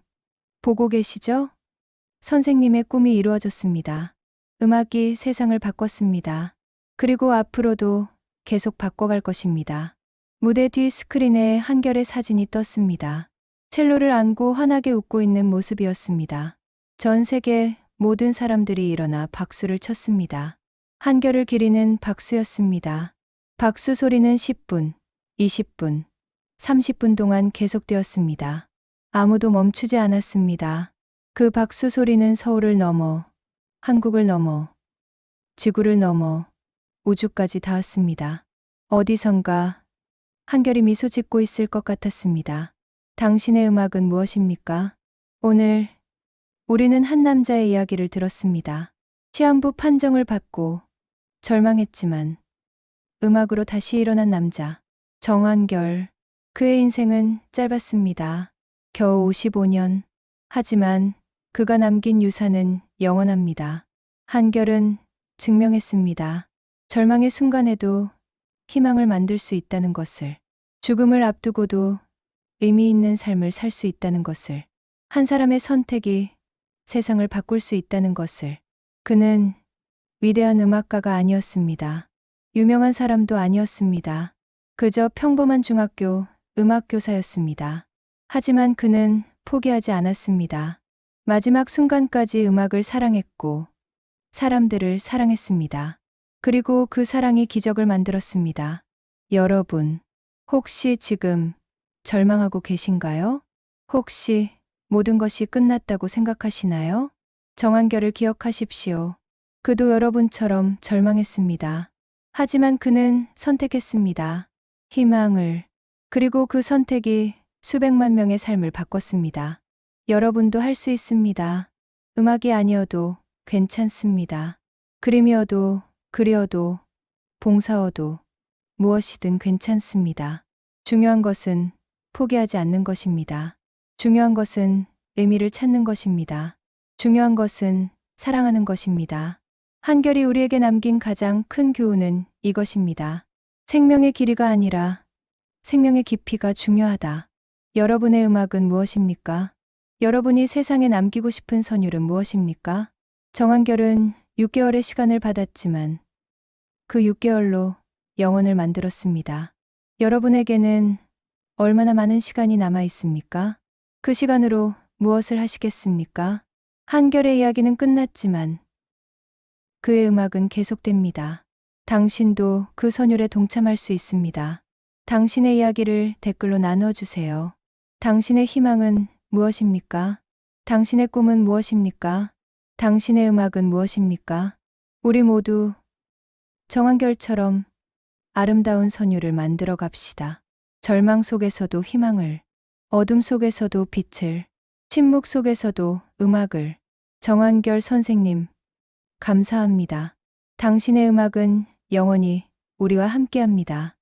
보고 계시죠? 선생님의 꿈이 이루어졌습니다. 음악이 세상을 바꿨습니다. 그리고 앞으로도 계속 바꿔갈 것입니다. 무대 뒤 스크린에 한결의 사진이 떴습니다. 첼로를 안고 환하게 웃고 있는 모습이었습니다. 전 세계 모든 사람들이 일어나 박수를 쳤습니다. 한결을 기리는 박수였습니다. 박수 소리는 10분, 20분, 30분 동안 계속되었습니다. 아무도 멈추지 않았습니다. 그 박수 소리는 서울을 넘어, 한국을 넘어, 지구를 넘어, 우주까지 닿았습니다. 어디선가 한결이 미소 짓고 있을 것 같았습니다. 당신의 음악은 무엇입니까? 오늘 우리는 한 남자의 이야기를 들었습니다. 시한부 판정을 받고 절망했지만 음악으로 다시 일어난 남자, 정한결. 그의 인생은 짧았습니다. 겨우 55년. 하지만 그가 남긴 유산은 영원합니다. 한결은 증명했습니다. 절망의 순간에도 희망을 만들 수 있다는 것을, 죽음을 앞두고도 의미 있는 삶을 살 수 있다는 것을, 한 사람의 선택이 세상을 바꿀 수 있다는 것을. 그는 위대한 음악가가 아니었습니다. 유명한 사람도 아니었습니다. 그저 평범한 중학교 음악교사였습니다. 하지만 그는 포기하지 않았습니다. 마지막 순간까지 음악을 사랑했고 사람들을 사랑했습니다. 그리고 그 사랑이 기적을 만들었습니다. 여러분, 혹시 지금 절망하고 계신가요? 혹시 모든 것이 끝났다고 생각하시나요? 정한결을 기억하십시오. 그도 여러분처럼 절망했습니다. 하지만 그는 선택했습니다. 희망을. 그리고 그 선택이 수백만 명의 삶을 바꿨습니다. 여러분도 할 수 있습니다. 음악이 아니어도 괜찮습니다. 그림이어도 그리어도 봉사어도 무엇이든 괜찮습니다. 중요한 것은 포기하지 않는 것입니다. 중요한 것은 의미를 찾는 것입니다. 중요한 것은 사랑하는 것입니다. 한결이 우리에게 남긴 가장 큰 교훈은 이것입니다. 생명의 길이가 아니라 생명의 깊이가 중요하다. 여러분의 음악은 무엇입니까? 여러분이 세상에 남기고 싶은 선율은 무엇입니까? 정한결은 6개월의 시간을 받았지만 그 6개월로 영혼을 만들었습니다. 여러분에게는 얼마나 많은 시간이 남아 있습니까? 그 시간으로 무엇을 하시겠습니까? 한결의 이야기는 끝났지만 그의 음악은 계속됩니다. 당신도 그 선율에 동참할 수 있습니다. 당신의 이야기를 댓글로 나누어주세요. 당신의 희망은 무엇입니까? 당신의 꿈은 무엇입니까? 당신의 음악은 무엇입니까? 우리 모두 정한결처럼 아름다운 선율을 만들어 갑시다. 절망 속에서도 희망을, 어둠 속에서도 빛을, 침묵 속에서도 음악을. 정한결 선생님, 감사합니다. 당신의 음악은 영원히 우리와 함께합니다.